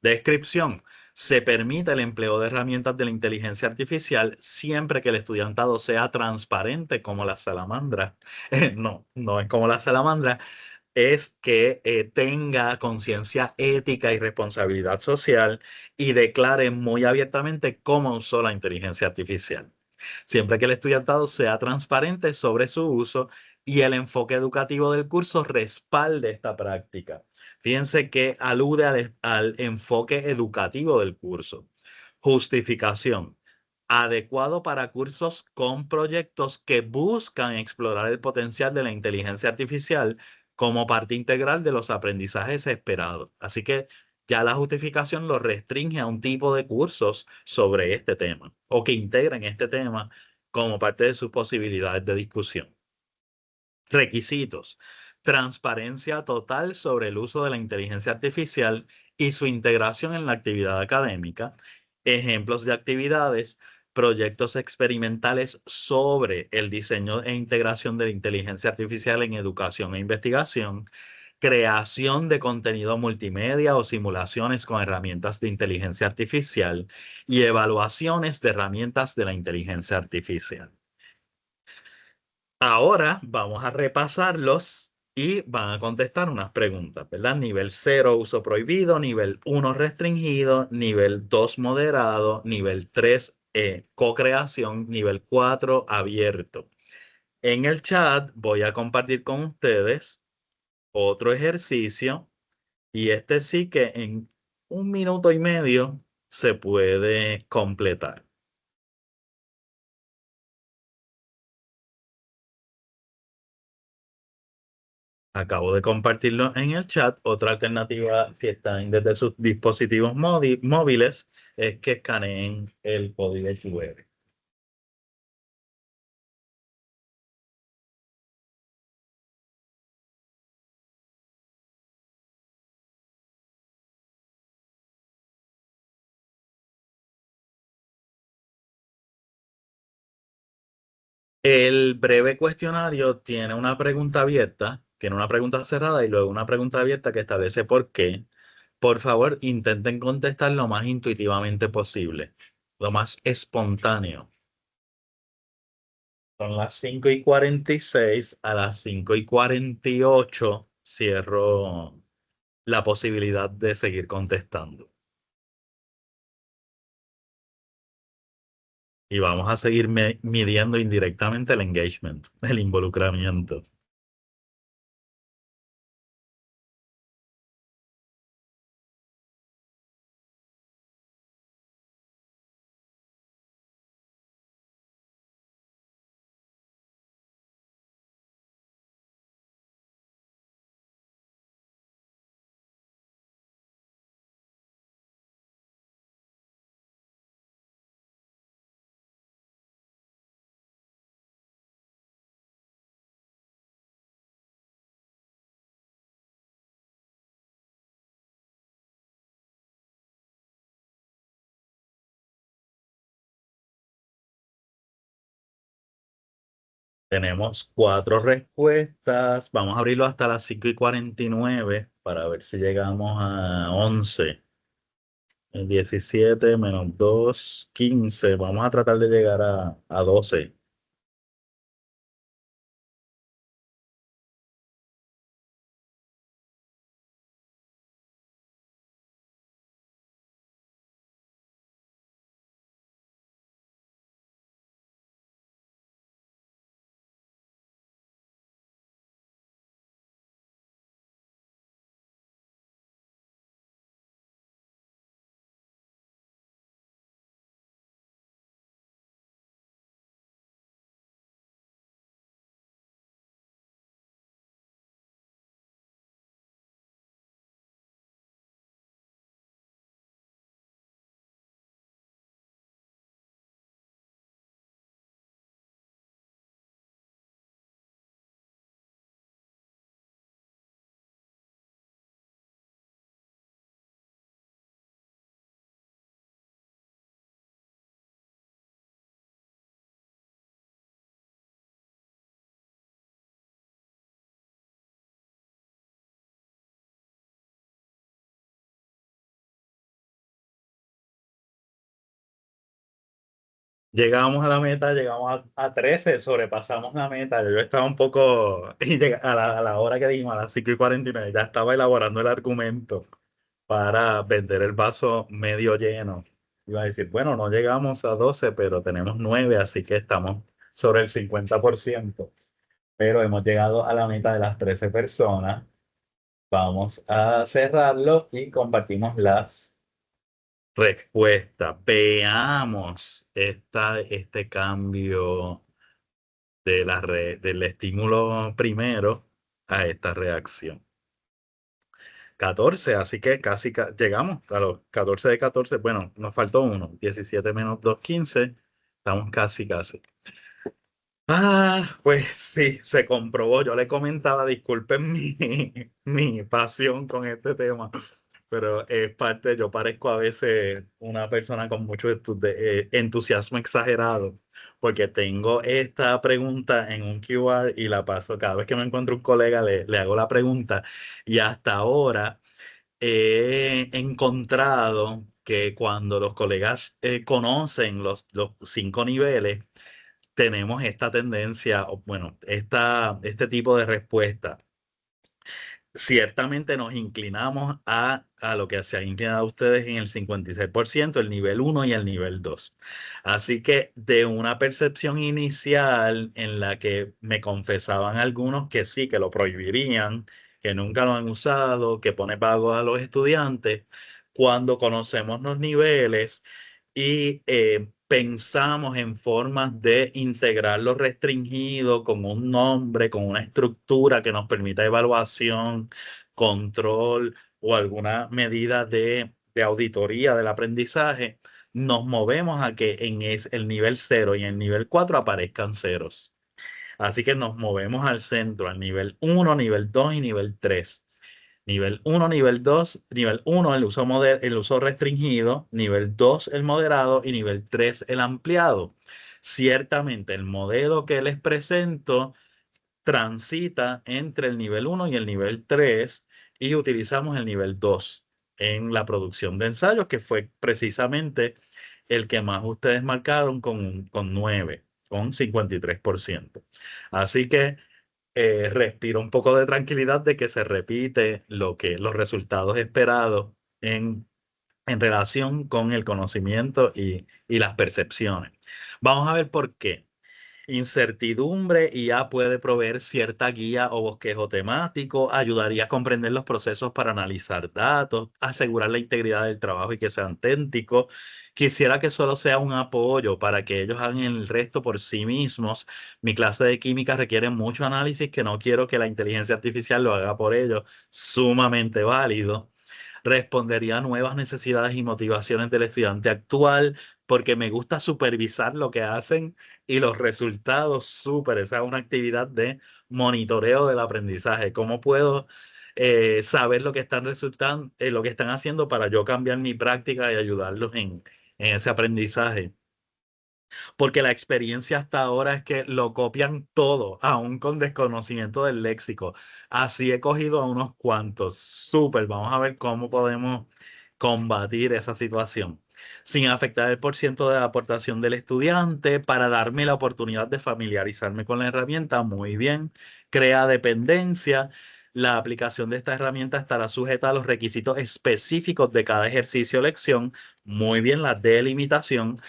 Descripción: se permite el empleo de herramientas de la inteligencia artificial siempre que el estudiantado sea transparente como la salamandra. No, no es como la salamandra, es que tenga conciencia ética y responsabilidad social y declare muy abiertamente cómo usó la inteligencia artificial. Siempre que el estudiantado sea transparente sobre su uso y el enfoque educativo del curso respalde esta práctica. Fíjense que alude al enfoque educativo del curso. Justificación: adecuado para cursos con proyectos que buscan explorar el potencial de la inteligencia artificial como parte integral de los aprendizajes esperados. Así que ya la justificación lo restringe a un tipo de cursos sobre este tema o que integren este tema como parte de sus posibilidades de discusión. Requisitos: transparencia total sobre el uso de la inteligencia artificial y su integración en la actividad académica. Ejemplos de actividades: proyectos experimentales sobre el diseño e integración de la inteligencia artificial en educación e investigación, creación de contenido multimedia o simulaciones con herramientas de inteligencia artificial y evaluaciones de herramientas de la inteligencia artificial. Ahora vamos a repasarlos y van a contestar unas preguntas, ¿verdad? Nivel 0, uso prohibido; nivel 1, restringido; nivel 2, moderado; nivel 3, co-creación; nivel 4, abierto. En el chat voy a compartir con ustedes otro ejercicio, y este sí que en 1 minuto y medio se puede completar. Acabo de compartirlo en el chat. Otra alternativa, si están desde sus dispositivos móviles, es que escaneen el código QR. El breve cuestionario tiene una pregunta abierta, tiene una pregunta cerrada y luego una pregunta abierta que establece por qué. Por favor, intenten contestar lo más intuitivamente posible, lo más espontáneo. Son las 5:46. A las 5:48 cierro la posibilidad de seguir contestando. Y vamos a seguir midiendo indirectamente el engagement, el involucramiento. Tenemos 4 respuestas. Vamos a abrirlo hasta las 5:49 para ver si llegamos a 11. 17 menos 2, 15. Vamos a tratar de llegar a 12. Llegamos a la meta, llegamos a 13, sobrepasamos la meta. Yo estaba un poco, y a la hora que dijimos, a las 5:49, ya estaba elaborando el argumento para vender el vaso medio lleno. Iba a decir, bueno, no llegamos a 12, pero tenemos 9, así que estamos sobre el 50%. Pero hemos llegado a la meta de las 13 personas. Vamos a cerrarlo y compartimos las respuestas. Veamos este cambio de del estímulo primero a esta reacción. 14, así que casi llegamos a los 14 de 14. Bueno, nos faltó uno. 17 menos 2, 15. Estamos casi, casi. Pues sí, se comprobó. Yo le comentaba, disculpen mi pasión con este tema, pero es parte, yo parezco a veces una persona con mucho entusiasmo exagerado. porque tengo esta pregunta en un QR y la paso cada vez que me encuentro un colega, le hago la pregunta y hasta ahora he encontrado que cuando los colegas conocen los 5 niveles, tenemos esta tendencia, o bueno, este tipo de respuesta. Ciertamente nos inclinamos a lo que se han inclinado ustedes en el 56%, el nivel uno y el nivel 2. Así que de una percepción inicial en la que me confesaban algunos que sí, que lo prohibirían, que nunca lo han usado, que pone pago a los estudiantes, cuando conocemos los niveles y pensamos en formas de integrar lo restringido con un nombre, con una estructura que nos permita evaluación, control o alguna medida de auditoría del aprendizaje, nos movemos a que en el nivel 0 y el nivel 4 aparezcan ceros. Así que nos movemos al centro, al nivel 1, nivel 2 y nivel 3. Nivel 1, nivel 2, nivel 1 el uso restringido, nivel 2 el moderado y nivel 3 el ampliado. Ciertamente el modelo que les presento transita entre el nivel 1 y el nivel 3 y utilizamos el nivel 2 en la producción de ensayos, que fue precisamente el que más ustedes marcaron con 9, con 53%. Así que respiro un poco de tranquilidad de que se repite los resultados esperados en, en relación con el conocimiento y las percepciones. Vamos a ver por qué. Incertidumbre, IA puede proveer cierta guía o bosquejo temático, ayudaría a comprender los procesos para analizar datos, asegurar la integridad del trabajo y que sea auténtico. Quisiera que solo sea un apoyo para que ellos hagan el resto por sí mismos. Mi clase de química requiere mucho análisis que no quiero que la inteligencia artificial lo haga por ellos. Sumamente válido. Respondería a nuevas necesidades y motivaciones del estudiante actual porque me gusta supervisar lo que hacen y los resultados súper. Esa es una actividad de monitoreo del aprendizaje. ¿Cómo puedo saber lo que están resultando, lo que están haciendo para yo cambiar mi práctica y ayudarlos en ese aprendizaje? Porque la experiencia hasta ahora es que lo copian todo, aún con desconocimiento del léxico. Así he cogido a unos cuantos. Súper, vamos a ver cómo podemos combatir esa situación sin afectar el porciento de aportación del estudiante para darme la oportunidad de familiarizarme con la herramienta. Muy bien, crea dependencia. La aplicación de esta herramienta estará sujeta a los requisitos específicos de cada ejercicio o lección. Muy bien, la delimitación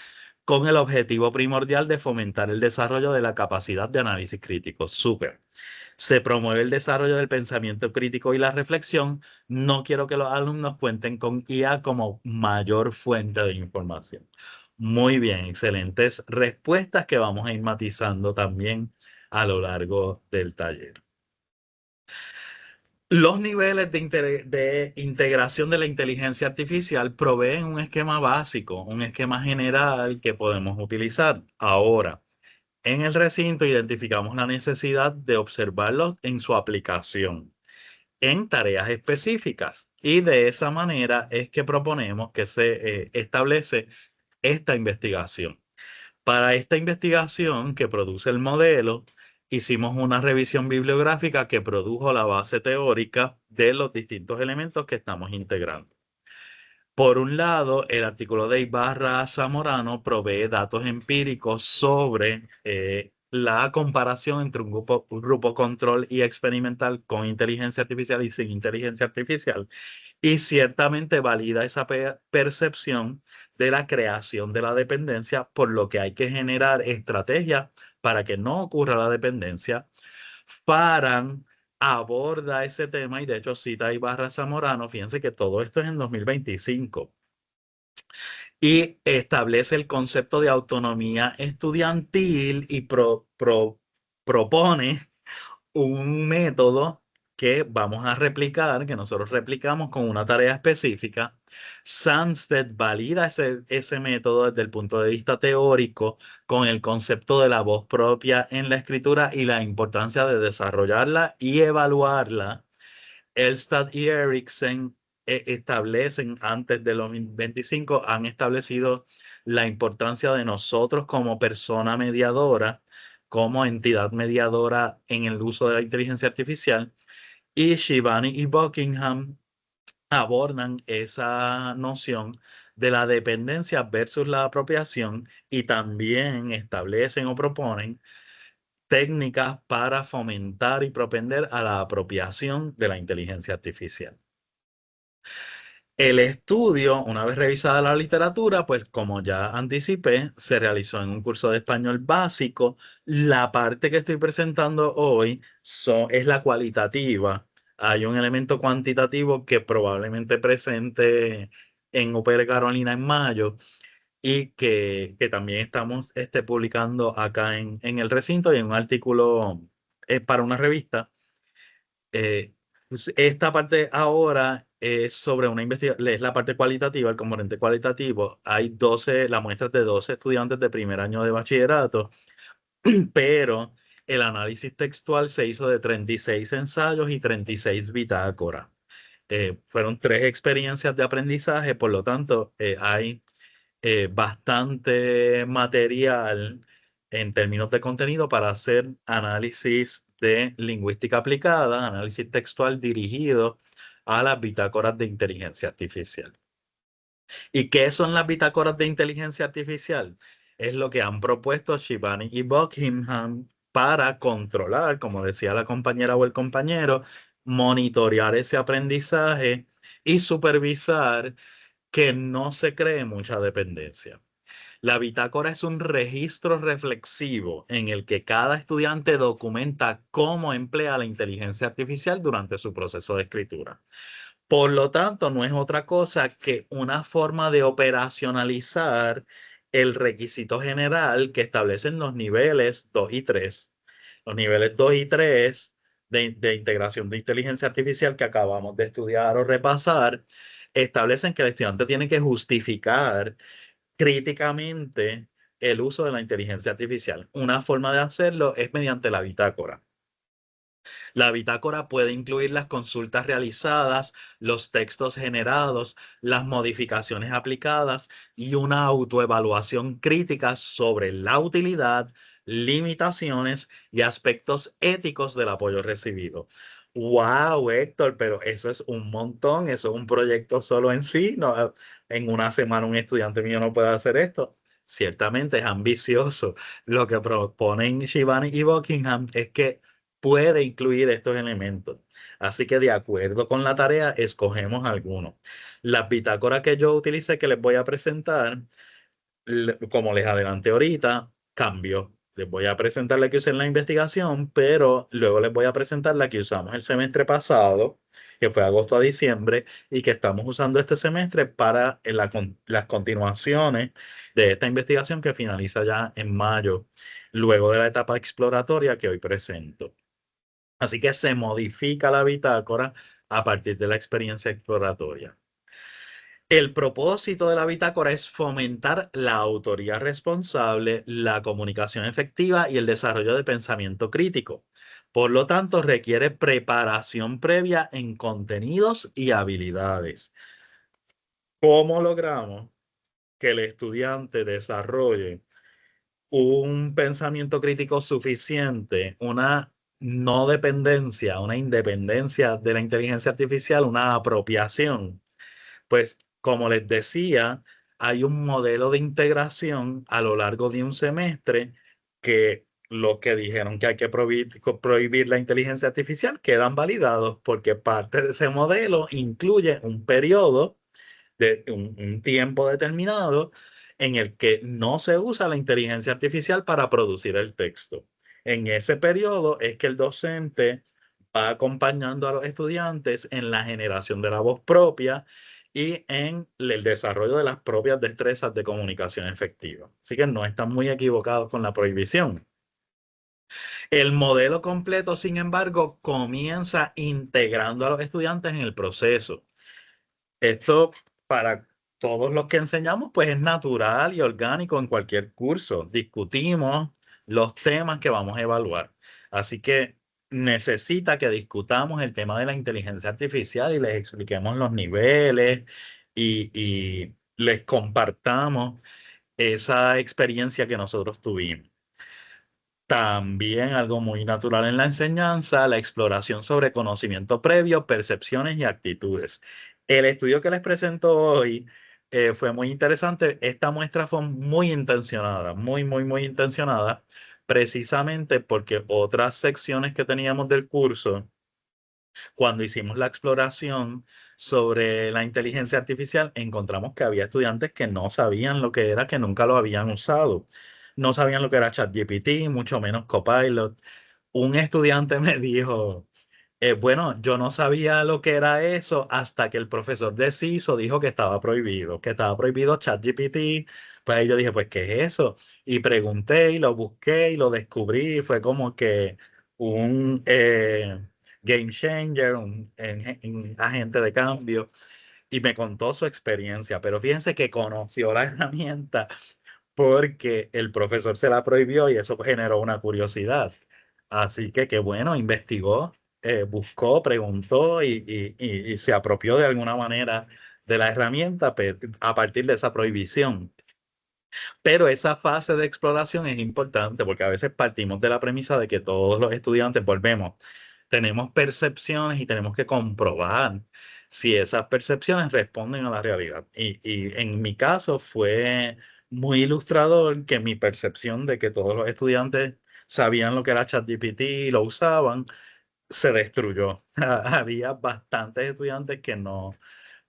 con el objetivo primordial de fomentar el desarrollo de la capacidad de análisis crítico. Súper. Se promueve el desarrollo del pensamiento crítico y la reflexión. No quiero que los alumnos cuenten con IA como mayor fuente de información. Muy bien, excelentes respuestas que vamos a ir matizando también a lo largo del taller. Los niveles de integración de la inteligencia artificial proveen un esquema básico, un esquema general que podemos utilizar. Ahora, en el recinto identificamos la necesidad de observarlos en su aplicación, en tareas específicas. Y de esa manera es que proponemos que se establece esta investigación. Para esta investigación que produce el modelo, hicimos una revisión bibliográfica que produjo la base teórica de los distintos elementos que estamos integrando. Por un lado, el artículo de Ibarra Zamorano provee datos empíricos sobre la comparación entre un grupo control y experimental con inteligencia artificial y sin inteligencia artificial, y ciertamente valida esa percepción de la creación de la dependencia, por lo que hay que generar estrategias para que no ocurra la dependencia. Farran aborda ese tema y de hecho cita a Ibarra Zamorano. Fíjense que todo esto es en 2025 y establece el concepto de autonomía estudiantil y propone un método que vamos a replicar, que nosotros replicamos con una tarea específica. Sandstedt valida ese método desde el punto de vista teórico con el concepto de la voz propia en la escritura y la importancia de desarrollarla y evaluarla. Elstad y Eriksen establecen antes de los 2025, han establecido la importancia de nosotros como persona mediadora, como entidad mediadora en el uso de la inteligencia artificial, y Shivani y Buckingham abordan esa noción de la dependencia versus la apropiación y también establecen o proponen técnicas para fomentar y propender a la apropiación de la inteligencia artificial. El estudio, una vez revisada la literatura, pues como ya anticipé, se realizó en un curso de español básico. La parte que estoy presentando hoy es la cualitativa. Hay un elemento cuantitativo que probablemente presente en UPR Carolina en mayo y que también estamos publicando acá en el recinto y en un artículo para una revista. Pues esta parte ahora es sobre una investigación, es la parte cualitativa, el componente cualitativo. Hay 12, la muestra es de 12 estudiantes de primer año de bachillerato, pero el análisis textual se hizo de 36 ensayos y 36 bitácoras. Fueron 3 experiencias de aprendizaje, por lo tanto, hay bastante material en términos de contenido para hacer análisis de lingüística aplicada, análisis textual dirigido a las bitácoras de inteligencia artificial. ¿Y qué son las bitácoras de inteligencia artificial? Es lo que han propuesto Shivani y Buckingham para controlar, como decía la compañera o el compañero, monitorear ese aprendizaje y supervisar que no se cree mucha dependencia. La bitácora es un registro reflexivo en el que cada estudiante documenta cómo emplea la inteligencia artificial durante su proceso de escritura. Por lo tanto, no es otra cosa que una forma de operacionalizar el requisito general que establecen los niveles 2 y 3. Los niveles 2 y 3 de integración de inteligencia artificial que acabamos de estudiar o repasar establecen que el estudiante tiene que justificar críticamente el uso de la inteligencia artificial. Una forma de hacerlo es mediante la bitácora. La bitácora puede incluir las consultas realizadas, los textos generados, las modificaciones aplicadas y una autoevaluación crítica sobre la utilidad, limitaciones y aspectos éticos del apoyo recibido. Wow, Héctor, pero eso es un montón, eso es un proyecto solo en sí. No, en una semana un estudiante mío no puede hacer esto. Ciertamente es ambicioso. Lo que proponen Shivani y Buckingham es que puede incluir estos elementos. Así que de acuerdo con la tarea, escogemos algunos. Las bitácoras que yo utilicé, que les voy a presentar, como les adelanté ahorita, cambió. Les voy a presentar la que usé en la investigación, pero luego les voy a presentar la que usamos el semestre pasado, que fue agosto a diciembre, y que estamos usando este semestre para las continuaciones de esta investigación que finaliza ya en mayo, luego de la etapa exploratoria que hoy presento. Así que se modifica la bitácora a partir de la experiencia exploratoria. El propósito de la bitácora es fomentar la autoría responsable, la comunicación efectiva y el desarrollo de pensamiento crítico. Por lo tanto, requiere preparación previa en contenidos y habilidades. ¿Cómo logramos que el estudiante desarrolle un pensamiento crítico suficiente, una no dependencia, una independencia de la inteligencia artificial, una apropiación? Pues, como les decía, hay un modelo de integración a lo largo de un semestre que los que dijeron que hay que prohibir la inteligencia artificial quedan validados porque parte de ese modelo incluye un periodo de un tiempo determinado en el que no se usa la inteligencia artificial para producir el texto. En ese periodo es que el docente va acompañando a los estudiantes en la generación de la voz propia y en el desarrollo de las propias destrezas de comunicación efectiva. Así que no están muy equivocados con la prohibición. El modelo completo, sin embargo, comienza integrando a los estudiantes en el proceso. Esto para todos los que enseñamos, pues es natural y orgánico en cualquier curso. Discutimos los temas que vamos a evaluar. Así que necesita que discutamos el tema de la inteligencia artificial y les expliquemos los niveles y les compartamos esa experiencia que nosotros tuvimos. También algo muy natural en la enseñanza, la exploración sobre conocimiento previo, percepciones y actitudes. El estudio que les presento hoy fue muy interesante. Esta muestra fue muy intencionada, muy intencionada, precisamente porque otras secciones que teníamos del curso, cuando hicimos la exploración sobre la inteligencia artificial, encontramos que había estudiantes que no sabían lo que era, que nunca lo habían usado. No sabían lo que era ChatGPT, mucho menos Copilot. Un estudiante me dijo, bueno, yo no sabía lo que era eso hasta que el profesor de CISO dijo que estaba prohibido ChatGPT. Pues ahí yo dije, pues, ¿qué es eso? Y pregunté y lo busqué y lo descubrí. Fue como que un game changer, un agente de cambio. Y me contó su experiencia. Pero fíjense que conoció la herramienta porque el profesor se la prohibió y eso generó una curiosidad. Así que qué bueno, investigó, buscó, preguntó y se apropió de alguna manera de la herramienta a partir de esa prohibición. Pero esa fase de exploración es importante porque a veces partimos de la premisa de que todos los estudiantes volvemos, tenemos percepciones y tenemos que comprobar si esas percepciones responden a la realidad. Y en mi caso fue muy ilustrador que mi percepción de que todos los estudiantes sabían lo que era ChatGPT y lo usaban, se destruyó. Había bastantes estudiantes que no,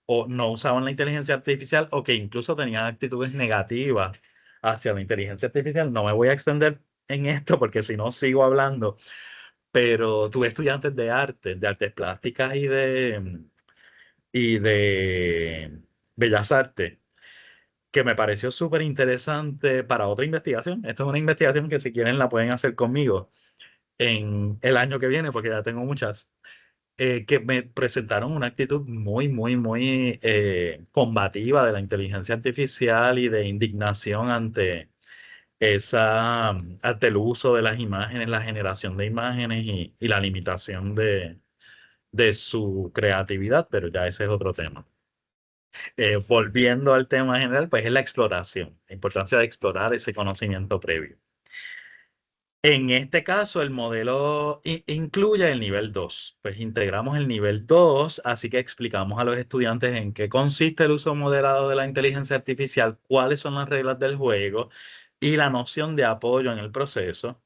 o no usaban la inteligencia artificial o que incluso tenían actitudes negativas hacia la inteligencia artificial. No me voy a extender en esto porque si no sigo hablando, pero tuve estudiantes de artes plásticas y de bellas artes, que me pareció súper interesante para otra investigación. Esto es una investigación que si quieren la pueden hacer conmigo en el año que viene, porque ya tengo muchas que me presentaron una actitud muy combativa de la inteligencia artificial y de indignación ante ante el uso de las imágenes, la generación de imágenes y la limitación de su creatividad, pero ya ese es otro tema. Volviendo al tema general, pues es la exploración, la importancia de explorar ese conocimiento previo. En este caso, el modelo incluye el nivel 2. Pues integramos el nivel 2, así que explicamos a los estudiantes en qué consiste el uso moderado de la inteligencia artificial, cuáles son las reglas del juego y la noción de apoyo en el proceso.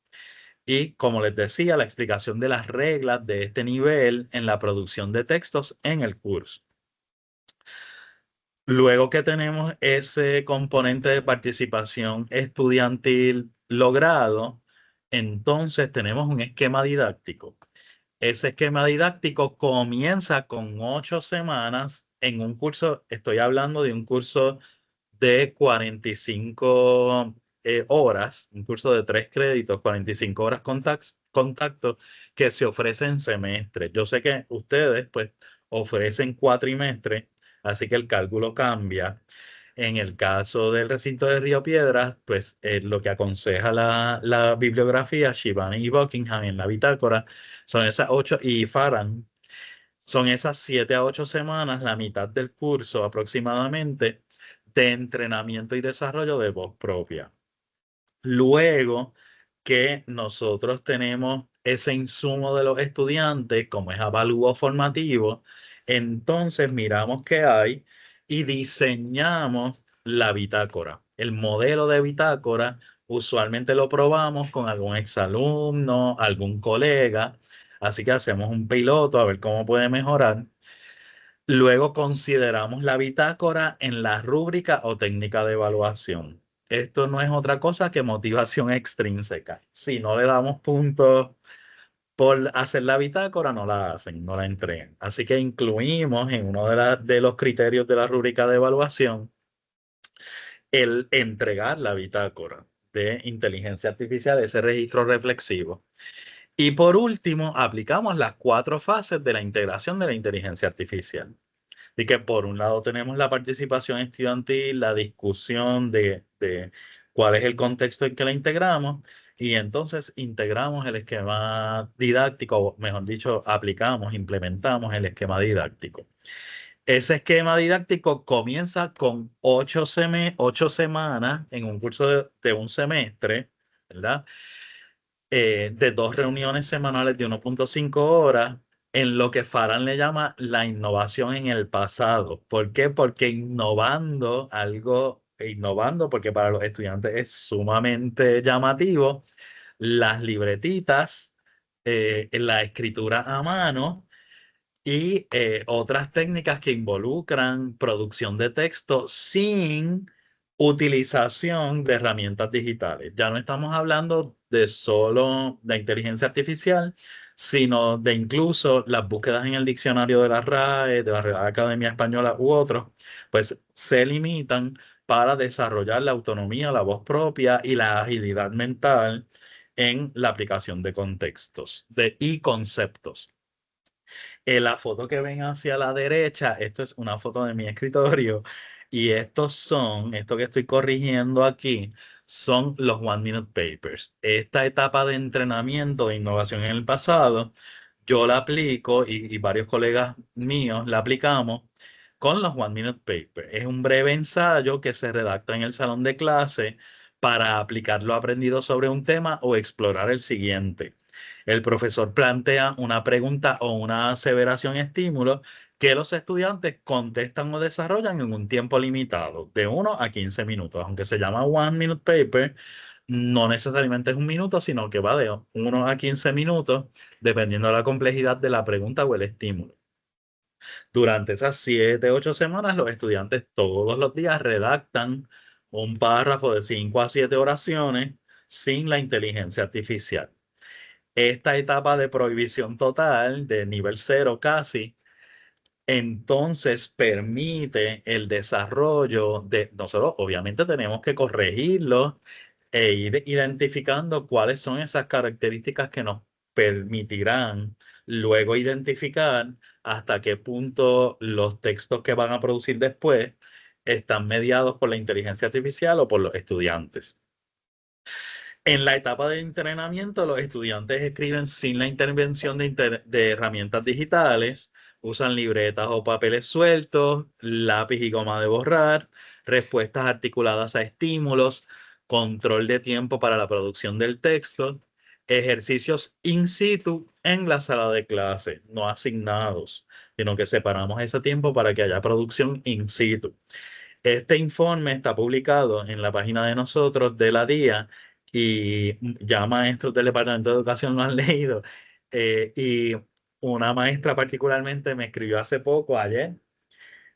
Y como les decía, la explicación de las reglas de este nivel en la producción de textos en el curso. Luego que tenemos ese componente de participación estudiantil logrado, entonces tenemos un esquema didáctico. Ese esquema didáctico comienza con 8 semanas en un curso, estoy hablando de un curso de 45 horas, un curso de 3 créditos, 45 horas contacto que se ofrece en semestre. Yo sé que ustedes pues ofrecen cuatrimestre, así que el cálculo cambia. En el caso del recinto de Río Piedras, pues lo que aconseja la bibliografía, Shivani y Buckingham en la bitácora, son esas 8, y Farhan, son esas 7 a 8 semanas, la mitad del curso aproximadamente, de entrenamiento y desarrollo de voz propia. Luego que nosotros tenemos ese insumo de los estudiantes, como es avalúo formativo, entonces miramos qué hay y diseñamos la bitácora. El modelo de bitácora usualmente lo probamos con algún exalumno, algún colega, así que hacemos un piloto a ver cómo puede mejorar. Luego consideramos la bitácora en la rúbrica o técnica de evaluación. Esto no es otra cosa que motivación extrínseca. Si no le damos puntos por hacer la bitácora, no la hacen, no la entregan. Así que incluimos en uno de los criterios de la rúbrica de evaluación el entregar la bitácora de inteligencia artificial, ese registro reflexivo. Y por último, aplicamos las 4 fases de la integración de la inteligencia artificial. Y que por un lado tenemos la participación estudiantil, la discusión de cuál es el contexto en que la integramos. Y entonces integramos el esquema didáctico, o mejor dicho, aplicamos, implementamos el esquema didáctico. Ese esquema didáctico comienza con 8 semanas en un curso de un semestre, ¿verdad? De 2 reuniones semanales de 1.5 horas, en lo que Farhan le llama la innovación en el pasado. ¿Por qué? Porque innovando, porque para los estudiantes es sumamente llamativo, las libretitas, la escritura a mano y otras técnicas que involucran producción de texto sin utilización de herramientas digitales. Ya no estamos hablando de solo de inteligencia artificial, sino de incluso las búsquedas en el diccionario de la RAE, de la Real Academia Española u otros, pues se limitan para desarrollar la autonomía, la voz propia y la agilidad mental en la aplicación de contextos y conceptos. La foto que ven hacia la derecha, esto es una foto de mi escritorio y esto que estoy corrigiendo aquí, son los One Minute Papers. Esta etapa de entrenamiento de innovación en el pasado, yo la aplico y varios colegas míos la aplicamos con los One Minute Papers. Es un breve ensayo que se redacta en el salón de clase para aplicar lo aprendido sobre un tema o explorar el siguiente. El profesor plantea una pregunta o una aseveración estímulo que los estudiantes contestan o desarrollan en un tiempo limitado, de 1 a 15 minutos. Aunque se llama One Minute Paper, no necesariamente es un minuto, sino que va de 1 a 15 minutos, dependiendo de la complejidad de la pregunta o el estímulo. Durante esas 7, 8 semanas, los estudiantes todos los días redactan un párrafo de 5 a 7 oraciones sin la inteligencia artificial. Esta etapa de prohibición total, de nivel cero casi, entonces permite el desarrollo de, nosotros obviamente tenemos que corregirlo e ir identificando cuáles son esas características que nos permitirán luego identificar hasta qué punto los textos que van a producir después están mediados por la inteligencia artificial o por los estudiantes. En la etapa de entrenamiento, los estudiantes escriben sin la intervención de herramientas digitales, usan libretas o papeles sueltos, lápiz y goma de borrar, respuestas articuladas a estímulos, control de tiempo para la producción del texto, ejercicios in situ en la sala de clase, no asignados, sino que separamos ese tiempo para que haya producción in situ. Este informe está publicado en la página de nosotros de la DIA y ya maestros del Departamento de Educación lo han leído. Y una maestra particularmente me escribió hace poco, ayer,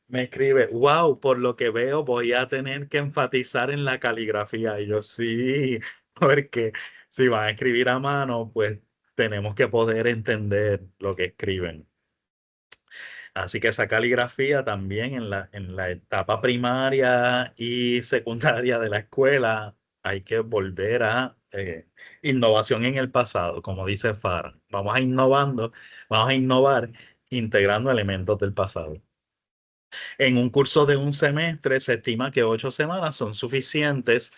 me escribe, wow, por lo que veo voy a tener que enfatizar en la caligrafía. Y yo sí, porque si van a escribir a mano, pues tenemos que poder entender lo que escriben. Así que esa caligrafía también en la etapa primaria y secundaria de la escuela hay que volver a innovación en el pasado, como dice Farah. Vamos a innovar integrando elementos del pasado. En un curso de un semestre se estima que 8 semanas son suficientes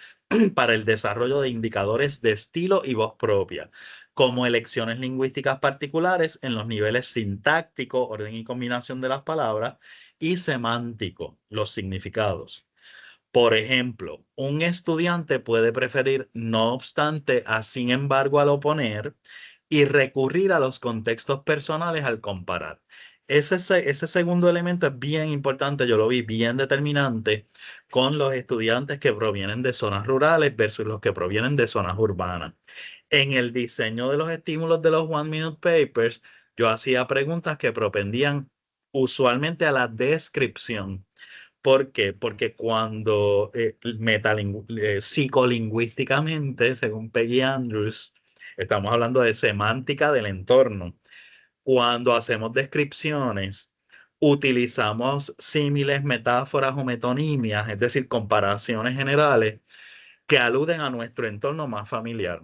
para el desarrollo de indicadores de estilo y voz propia, como elecciones lingüísticas particulares en los niveles sintáctico, orden y combinación de las palabras, y semántico, los significados. Por ejemplo, un estudiante puede preferir no obstante a sin embargo al oponer y recurrir a los contextos personales al comparar. Ese segundo elemento es bien importante, yo lo vi bien determinante con los estudiantes que provienen de zonas rurales versus los que provienen de zonas urbanas. En el diseño de los estímulos de los One Minute Papers, yo hacía preguntas que propendían usualmente a la descripción. ¿Por qué? Porque cuando psicolingüísticamente, según Peggy Andrews, estamos hablando de semántica del entorno. Cuando hacemos descripciones, utilizamos símiles, metáforas o metonimias, es decir, comparaciones generales que aluden a nuestro entorno más familiar.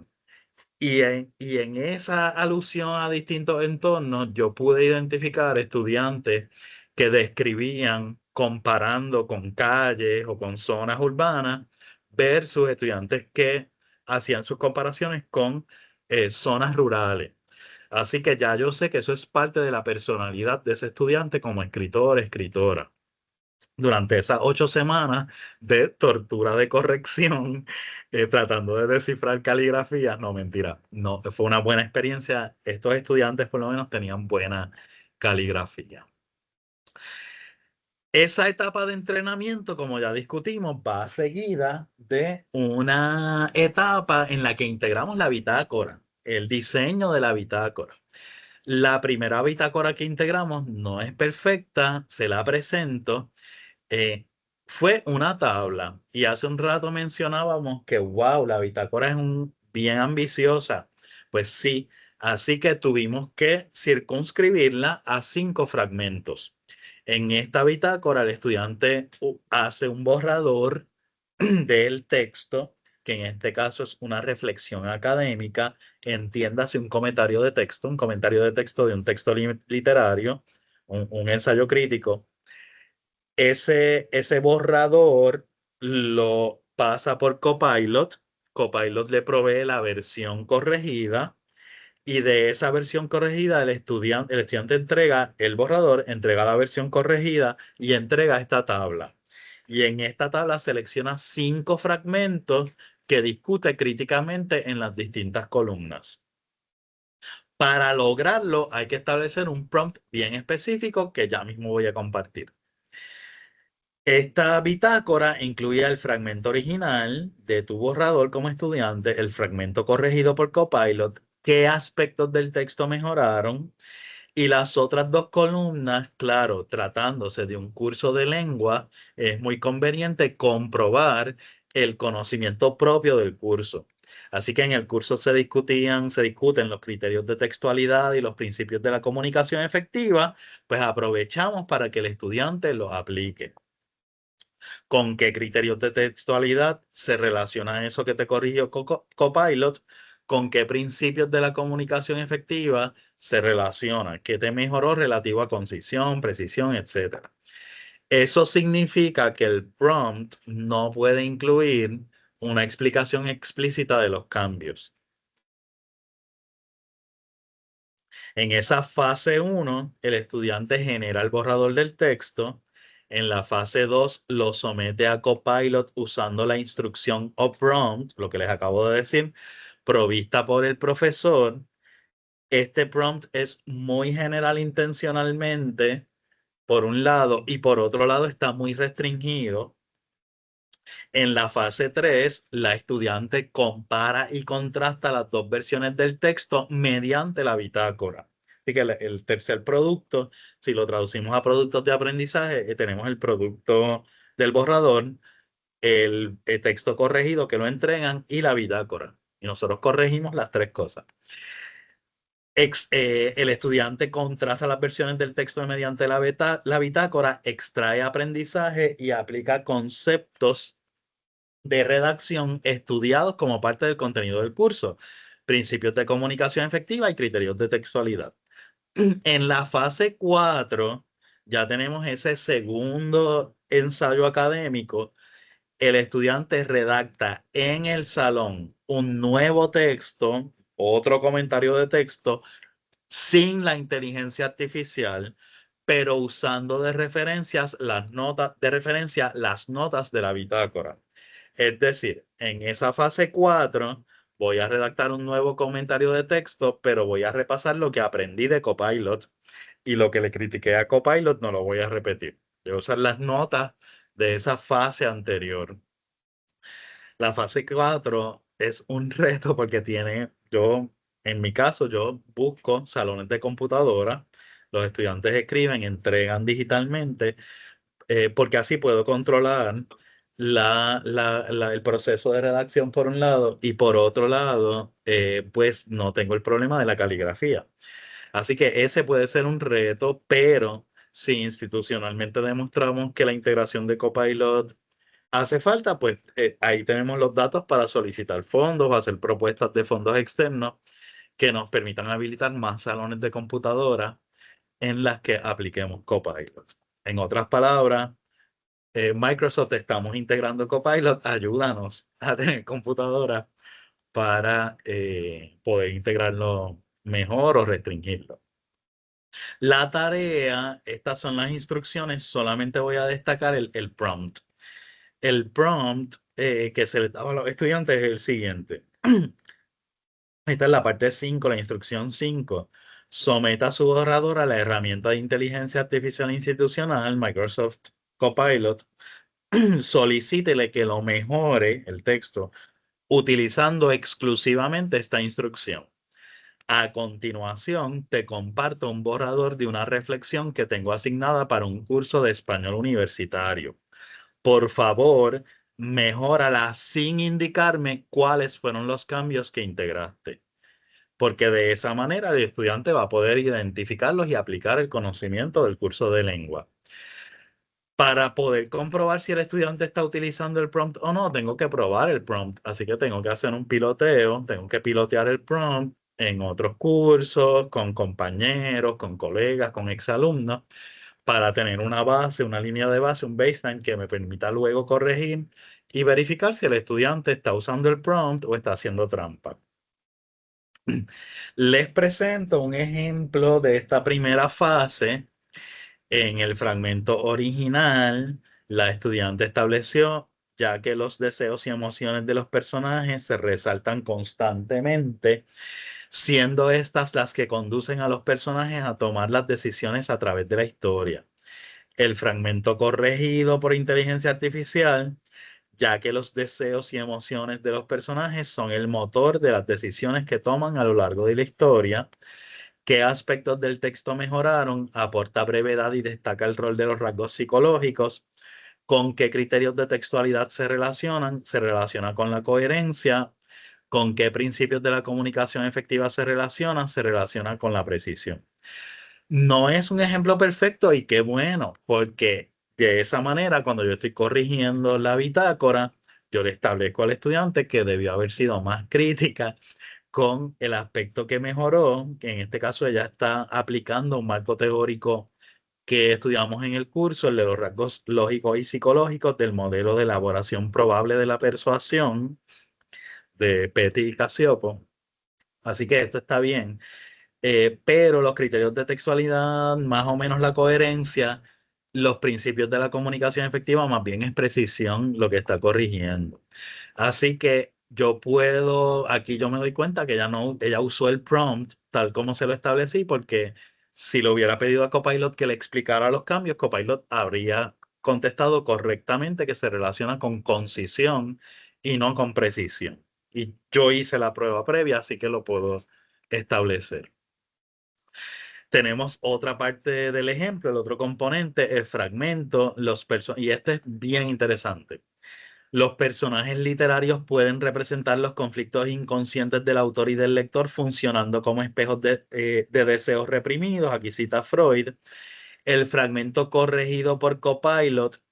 Y en esa alusión a distintos entornos, yo pude identificar estudiantes que describían comparando con calles o con zonas urbanas versus estudiantes que hacían sus comparaciones con zonas rurales. Así que ya yo sé que eso es parte de la personalidad de ese estudiante como escritor, escritora. Durante esas 8 semanas de tortura de corrección, tratando de descifrar caligrafía, no, mentira, no, fue una buena experiencia. Estos estudiantes por lo menos tenían buena caligrafía. Esa etapa de entrenamiento, como ya discutimos, va seguida de una etapa en la que integramos la bitácora, el diseño de la bitácora. La primera bitácora que integramos no es perfecta, se la presento. eh, Fue una tabla y hace un rato mencionábamos que, wow, la bitácora es bien ambiciosa. Pues sí, así que tuvimos que circunscribirla a 5 fragmentos. En esta bitácora, el estudiante hace un borrador del texto, que en este caso es una reflexión académica, entiéndase un comentario de texto de un texto literario, un ensayo crítico. Ese borrador lo pasa por Copilot. Copilot le provee la versión corregida y de esa versión corregida el estudiante entrega el borrador, entrega la versión corregida y entrega esta tabla. Y en esta tabla selecciona 5 fragmentos que discute críticamente en las distintas columnas. Para lograrlo hay que establecer un prompt bien específico que ya mismo voy a compartir. Esta bitácora incluía el fragmento original de tu borrador como estudiante, el fragmento corregido por Copilot, qué aspectos del texto mejoraron y las otras 2 columnas, claro, tratándose de un curso de lengua, es muy conveniente comprobar el conocimiento propio del curso. Así que en el curso se discuten los criterios de textualidad y los principios de la comunicación efectiva, pues aprovechamos para que el estudiante los aplique. ¿Con qué criterios de textualidad se relaciona eso que te corrigió Copilot? ¿Con qué principios de la comunicación efectiva se relaciona? ¿Qué te mejoró relativo a concisión, precisión, etcétera? Eso significa que el prompt no puede incluir una explicación explícita de los cambios. En esa fase 1, el estudiante genera el borrador del texto. En la fase 2, lo somete a Copilot usando la instrucción o prompt, lo que les acabo de decir, provista por el profesor. Este prompt es muy general intencionalmente, por un lado, y por otro lado está muy restringido. En la fase 3, la estudiante compara y contrasta las 2 versiones del texto mediante la bitácora. Así que el tercer producto, si lo traducimos a productos de aprendizaje, tenemos el producto del borrador, el texto corregido que lo entregan y la bitácora. Y nosotros corregimos las 3 cosas. El estudiante contrasta las versiones del texto mediante la bitácora, extrae aprendizaje y aplica conceptos de redacción estudiados como parte del contenido del curso, principios de comunicación efectiva y criterios de textualidad. En la fase 4 ya tenemos ese segundo ensayo académico. El estudiante redacta en el salón un nuevo texto, otro comentario de texto, sin la inteligencia artificial, pero usando de referencias las notas de la bitácora. Es decir, en esa fase 4 voy a redactar un nuevo comentario de texto, pero voy a repasar lo que aprendí de Copilot y lo que le critiqué a Copilot no lo voy a repetir. Voy a usar las notas de esa fase anterior. La fase 4 es un reto porque en mi caso, yo busco salones de computadora, los estudiantes escriben, entregan digitalmente, porque así puedo controlar el proceso de redacción por un lado y por otro lado, pues no tengo el problema de la caligrafía. Así que ese puede ser un reto, pero si institucionalmente demostramos que la integración de Copilot hace falta, pues ahí tenemos los datos para solicitar fondos o hacer propuestas de fondos externos que nos permitan habilitar más salones de computadora en las que apliquemos Copilot. En otras palabras, Microsoft estamos integrando Copilot, ayúdanos a tener computadoras para poder integrarlo mejor o restringirlo. La tarea, estas son las instrucciones, solamente voy a destacar el prompt. El prompt que se le daba a los estudiantes es el siguiente. Esta es la parte 5, la instrucción 5. Someta su borrador a la herramienta de inteligencia artificial institucional Microsoft Copilot. Solicítele que lo mejore el texto utilizando exclusivamente esta instrucción. A continuación, te comparto un borrador de una reflexión que tengo asignada para un curso de español universitario. Por favor, mejórala sin indicarme cuáles fueron los cambios que integraste, porque de esa manera el estudiante va a poder identificarlos y aplicar el conocimiento del curso de lengua. Para poder comprobar si el estudiante está utilizando el prompt o no, tengo que probar el prompt. Así que tengo que hacer un piloteo, tengo que pilotear el prompt en otros cursos, con compañeros, con colegas, con exalumnos, para tener una base, una línea de base, un baseline que me permita luego corregir y verificar si el estudiante está usando el prompt o está haciendo trampa. Les presento un ejemplo de esta primera fase. En el fragmento original, la estudiante estableció, ya que los deseos y emociones de los personajes se resaltan constantemente, siendo estas las que conducen a los personajes a tomar las decisiones a través de la historia. El fragmento corregido por inteligencia artificial, ya que los deseos y emociones de los personajes son el motor de las decisiones que toman a lo largo de la historia. ¿Qué aspectos del texto mejoraron? Aporta brevedad y destaca el rol de los rasgos psicológicos. ¿Con qué criterios de textualidad se relacionan? Se relaciona con la coherencia. ¿Con qué principios de la comunicación efectiva se relaciona? Se relaciona con la precisión. No es un ejemplo perfecto y qué bueno, porque de esa manera, cuando yo estoy corrigiendo la bitácora, yo le establezco al estudiante que debió haber sido más crítica con el aspecto que mejoró, que en este caso ella está aplicando un marco teórico que estudiamos en el curso, el de los rasgos lógicos y psicológicos del modelo de elaboración probable de la persuasión de Petty y Casiopo. Así que esto está bien. Pero los criterios de textualidad, más o menos la coherencia, los principios de la comunicación efectiva, más bien es precisión lo que está corrigiendo. Así que yo puedo, aquí yo me doy cuenta que ella usó el prompt tal como se lo establecí, porque si le hubiera pedido a Copilot que le explicara los cambios, Copilot habría contestado correctamente que se relaciona con concisión y no con precisión. Y yo hice la prueba previa, así que lo puedo establecer. Tenemos otra parte del ejemplo, el otro componente, el fragmento, y este es bien interesante. Los personajes literarios pueden representar los conflictos inconscientes del autor y del lector funcionando como espejos de deseos reprimidos. Aquí cita Freud. El fragmento corregido por Copilot,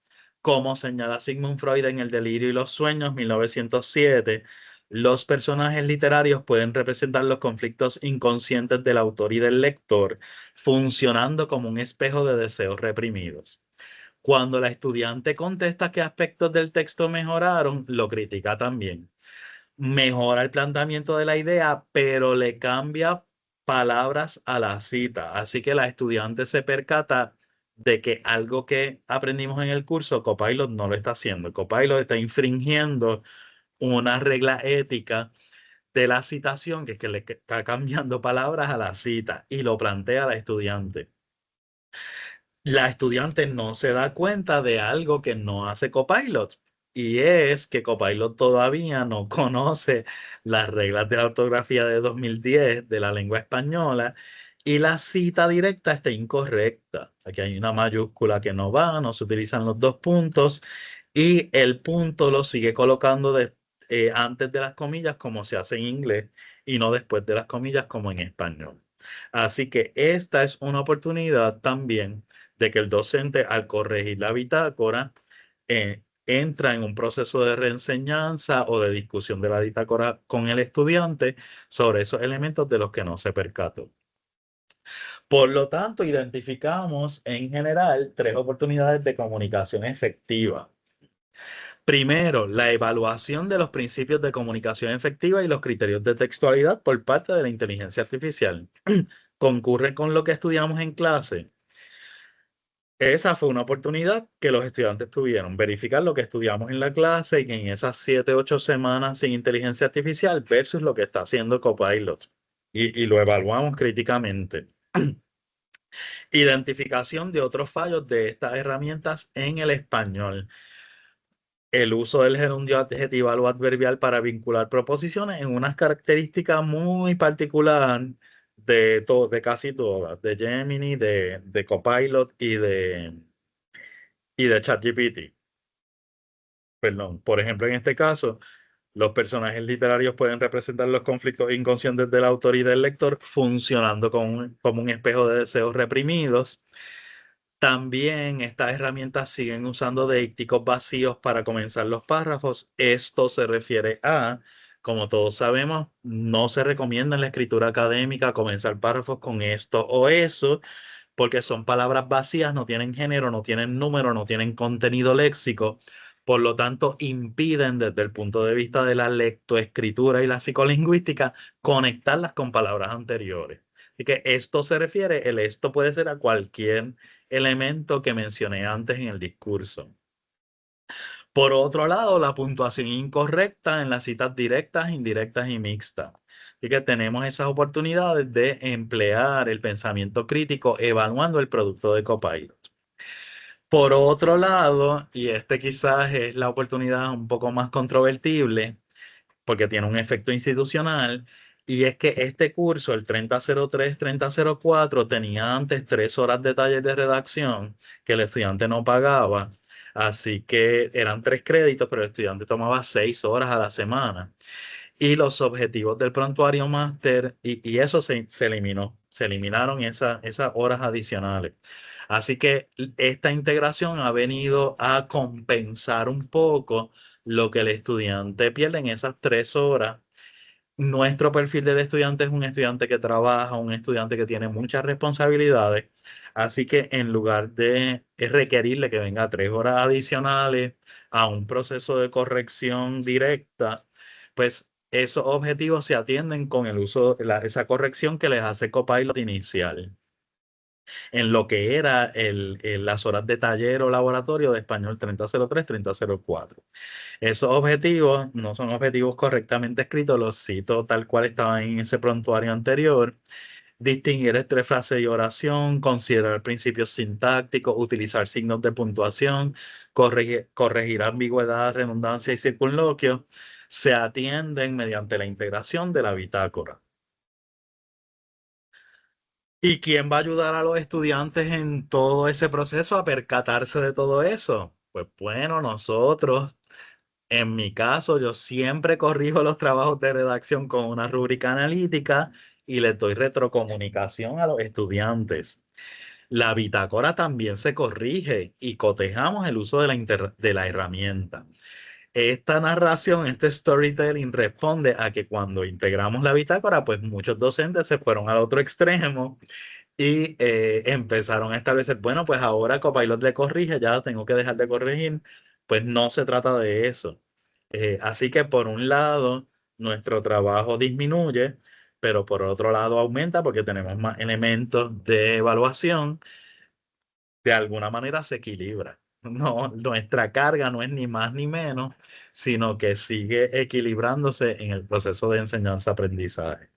como señala Sigmund Freud en El delirio y los sueños, 1907, los personajes literarios pueden representar los conflictos inconscientes del autor y del lector, funcionando como un espejo de deseos reprimidos. Cuando la estudiante contesta qué aspectos del texto mejoraron, lo critica también. Mejora el planteamiento de la idea, pero le cambia palabras a la cita. Así que la estudiante se percata de que algo que aprendimos en el curso, Copilot no lo está haciendo. Copilot está infringiendo una regla ética de la citación, que es que le está cambiando palabras a la cita y lo plantea a la estudiante. La estudiante no se da cuenta de algo que no hace Copilot, y es que Copilot todavía no conoce las reglas de la ortografía de 2010 de la lengua española y la cita directa está incorrecta. Aquí hay una mayúscula que no va, no se utilizan los dos puntos y el punto lo sigue colocando antes de las comillas como se hace en inglés y no después de las comillas como en español. Así que esta es una oportunidad también de que el docente, al corregir la bitácora, entra en un proceso de reenseñanza o de discusión de la bitácora con el estudiante sobre esos elementos de los que no se percató. Por lo tanto, identificamos en general tres oportunidades de comunicación efectiva. Primero, la evaluación de los principios de comunicación efectiva y los criterios de textualidad por parte de la inteligencia artificial. Concurre con lo que estudiamos en clase. Esa fue una oportunidad que los estudiantes tuvieron, verificar lo que estudiamos en la clase y que en esas 7, 8 semanas sin inteligencia artificial versus lo que está haciendo Copilot. Y lo evaluamos críticamente. Identificación de otros fallos de estas herramientas en el español. El uso del gerundio adjetival o adverbial para vincular proposiciones en unas características muy particular de casi todas, de Gemini, de Copilot y de ChatGPT. Perdón. Por ejemplo, en este caso, los personajes literarios pueden representar los conflictos inconscientes del autor y del lector, funcionando como un espejo de deseos reprimidos. También estas herramientas siguen usando deícticos vacíos para comenzar los párrafos. Esto se refiere a, como todos sabemos, no se recomienda en la escritura académica comenzar párrafos con esto o eso, porque son palabras vacías, no tienen género, no tienen número, no tienen contenido léxico. Por lo tanto, impiden desde el punto de vista de la lectoescritura y la psicolingüística conectarlas con palabras anteriores. Así que esto se refiere, el esto puede ser a cualquier elemento que mencioné antes en el discurso. Por otro lado, la puntuación incorrecta en las citas directas, indirectas y mixtas. Así que tenemos esas oportunidades de emplear el pensamiento crítico evaluando el producto de Copilot. Por otro lado, y este quizás es la oportunidad un poco más controvertible, porque tiene un efecto institucional, y es que este curso, el 3003-3004, tenía antes 3 horas de taller de redacción que el estudiante no pagaba, así que eran 3 créditos, pero el estudiante tomaba 6 horas a la semana. Y los objetivos del prontuario máster, y eso se eliminó, se eliminaron esas horas adicionales. Así que esta integración ha venido a compensar un poco lo que el estudiante pierde en esas 3 horas. Nuestro perfil del estudiante es un estudiante que trabaja, un estudiante que tiene muchas responsabilidades. Así que en lugar de requerirle que venga 3 horas adicionales a un proceso de corrección directa, pues esos objetivos se atienden con el uso de esa corrección que les hace Copilot inicial en lo que era las horas de taller o laboratorio de español 3003-3004. Esos objetivos no son objetivos correctamente escritos, los cito tal cual estaban en ese prontuario anterior. Distinguir entre frase y oración, considerar principios sintácticos, utilizar signos de puntuación, corregir ambigüedad, redundancia y circunloquio, se atienden mediante la integración de la bitácora. ¿Y quién va a ayudar a los estudiantes en todo ese proceso a percatarse de todo eso? Pues bueno, nosotros. En mi caso, yo siempre corrijo los trabajos de redacción con una rúbrica analítica y les doy retrocomunicación a los estudiantes. La bitácora también se corrige y cotejamos el uso de la herramienta. Esta narración, este storytelling responde a que cuando integramos la bitácora, pues muchos docentes se fueron al otro extremo y empezaron a establecer, bueno, pues ahora Copilot le corrige, ya tengo que dejar de corregir. Pues no se trata de eso. Así que por un lado, nuestro trabajo disminuye, pero por otro lado aumenta porque tenemos más elementos de evaluación. De alguna manera se equilibra. No, nuestra carga no es ni más ni menos, sino que sigue equilibrándose en el proceso de enseñanza-aprendizaje.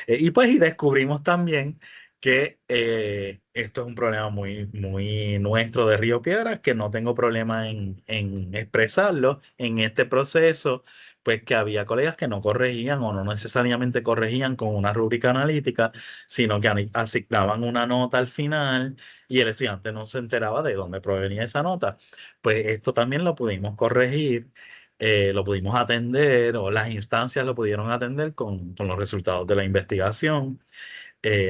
Y descubrimos también que esto es un problema muy, muy nuestro de Río Piedras, que no tengo problema en expresarlo en este proceso, pues que había colegas que no corregían o no necesariamente corregían con una rúbrica analítica, sino que asignaban una nota al final y el estudiante no se enteraba de dónde provenía esa nota. Pues esto también lo pudimos corregir, lo pudimos atender o las instancias lo pudieron atender con los resultados de la investigación.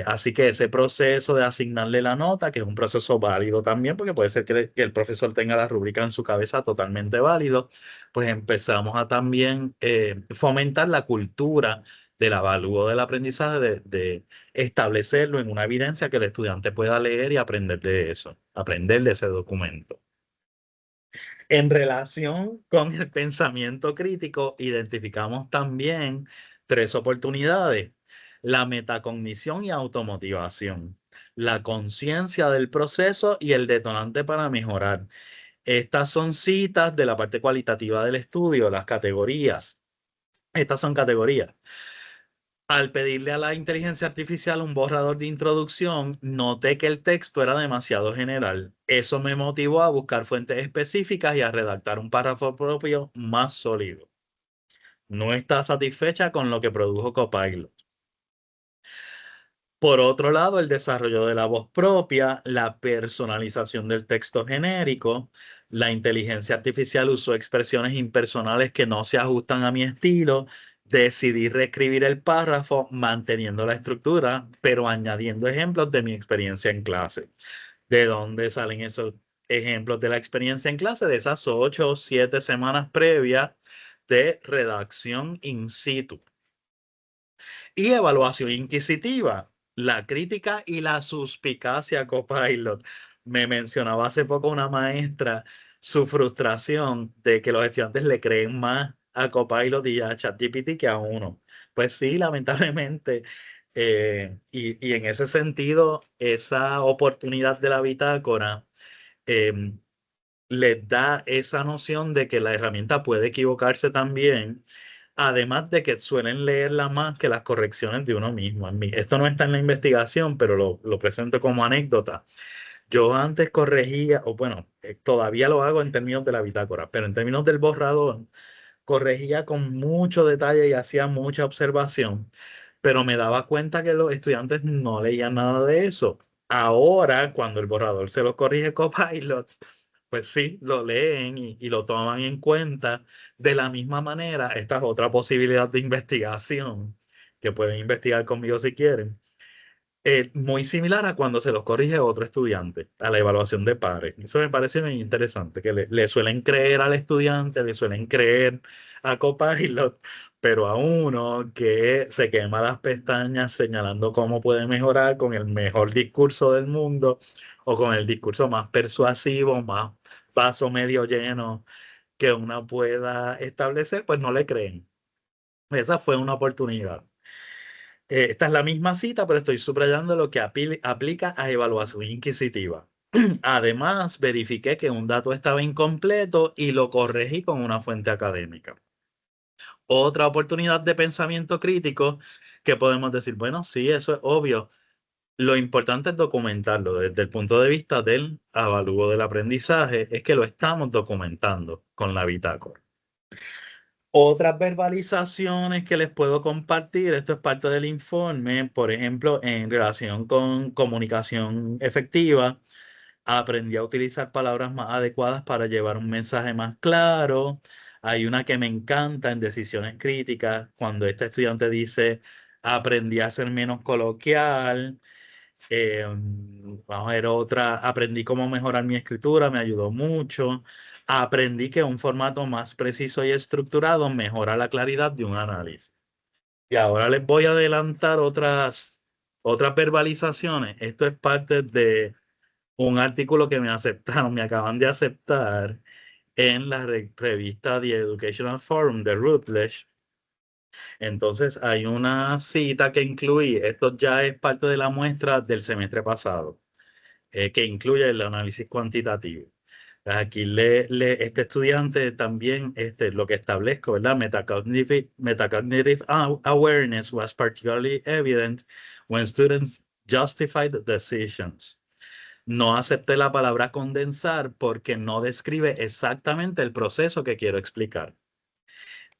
Así que ese proceso de asignarle la nota, que es un proceso válido también, porque puede ser que el profesor tenga la rúbrica en su cabeza totalmente válido, pues empezamos a también fomentar la cultura del avalúo del aprendizaje, de establecerlo en una evidencia que el estudiante pueda leer y aprender de eso, aprender de ese documento. En relación con el pensamiento crítico, identificamos también tres oportunidades: la metacognición y automotivación, la conciencia del proceso y el detonante para mejorar. Estas son citas de la parte cualitativa del estudio, las categorías. Estas son categorías. Al pedirle a la inteligencia artificial un borrador de introducción, noté que el texto era demasiado general. Eso me motivó a buscar fuentes específicas y a redactar un párrafo propio más sólido. No está satisfecha con lo que produjo Copilot. Por otro lado, el desarrollo de la voz propia, la personalización del texto genérico, la inteligencia artificial usó expresiones impersonales que no se ajustan a mi estilo. Decidí reescribir el párrafo manteniendo la estructura, pero añadiendo ejemplos de mi experiencia en clase. ¿De dónde salen esos ejemplos de la experiencia en clase? De esas 8 o 7 semanas previas de redacción in situ. Y evaluación inquisitiva, la crítica y la suspicacia Copilot. Me mencionaba hace poco una maestra su frustración de que los estudiantes le creen más a Copilot y a ChatGPT que a uno. Pues sí, lamentablemente. Y en ese sentido, esa oportunidad de la bitácora em, les da esa noción de que la herramienta puede equivocarse también. Además de que suelen leerla más que las correcciones de uno mismo. Esto no está en la investigación, pero lo presento como anécdota. Yo antes corregía, o bueno, todavía lo hago en términos de la bitácora, pero en términos del borrador, corregía con mucho detalle y hacía mucha observación, pero me daba cuenta que los estudiantes no leían nada de eso. Ahora, cuando el borrador se lo corrige Copilot, pues sí, lo leen y lo toman en cuenta. De la misma manera, esta es otra posibilidad de investigación que pueden investigar conmigo si quieren. Muy similar a cuando se los corrige otro estudiante, a la evaluación de pares. Eso me parece muy interesante, que le suelen creer al estudiante, le suelen creer a Copilot, pero a uno que se quema las pestañas señalando cómo puede mejorar con el mejor discurso del mundo o con el discurso más persuasivo, más vaso medio lleno que una pueda establecer, pues no le creen. Esa fue una oportunidad. Esta es la misma cita, pero estoy subrayando lo que aplica a evaluación inquisitiva. Además, verifiqué que un dato estaba incompleto y lo corregí con una fuente académica. Otra oportunidad de pensamiento crítico que podemos decir, bueno, sí, eso es obvio. Lo importante es documentarlo desde el punto de vista del avalúo del aprendizaje, es que lo estamos documentando con la bitácora. Otras verbalizaciones que les puedo compartir, esto es parte del informe, por ejemplo, en relación con comunicación efectiva, aprendí a utilizar palabras más adecuadas para llevar un mensaje más claro. Hay una que me encanta en decisiones críticas, cuando este estudiante dice, aprendí a ser menos coloquial. Vamos a ver otra, aprendí cómo mejorar mi escritura, me ayudó mucho. Aprendí que un formato más preciso y estructurado mejora la claridad de un análisis. Y ahora les voy a adelantar otras verbalizaciones. Esto es parte de un artículo que me aceptaron, me acaban de aceptar en la revista The Educational Forum de Routledge. Entonces hay una cita que incluí, esto ya es parte de la muestra del semestre pasado, que incluye el análisis cuantitativo. Aquí este estudiante también, lo que establezco, ¿verdad? Metacognitive awareness was particularly evident when students justified decisions. No acepté la palabra condensar porque no describe exactamente el proceso que quiero explicar.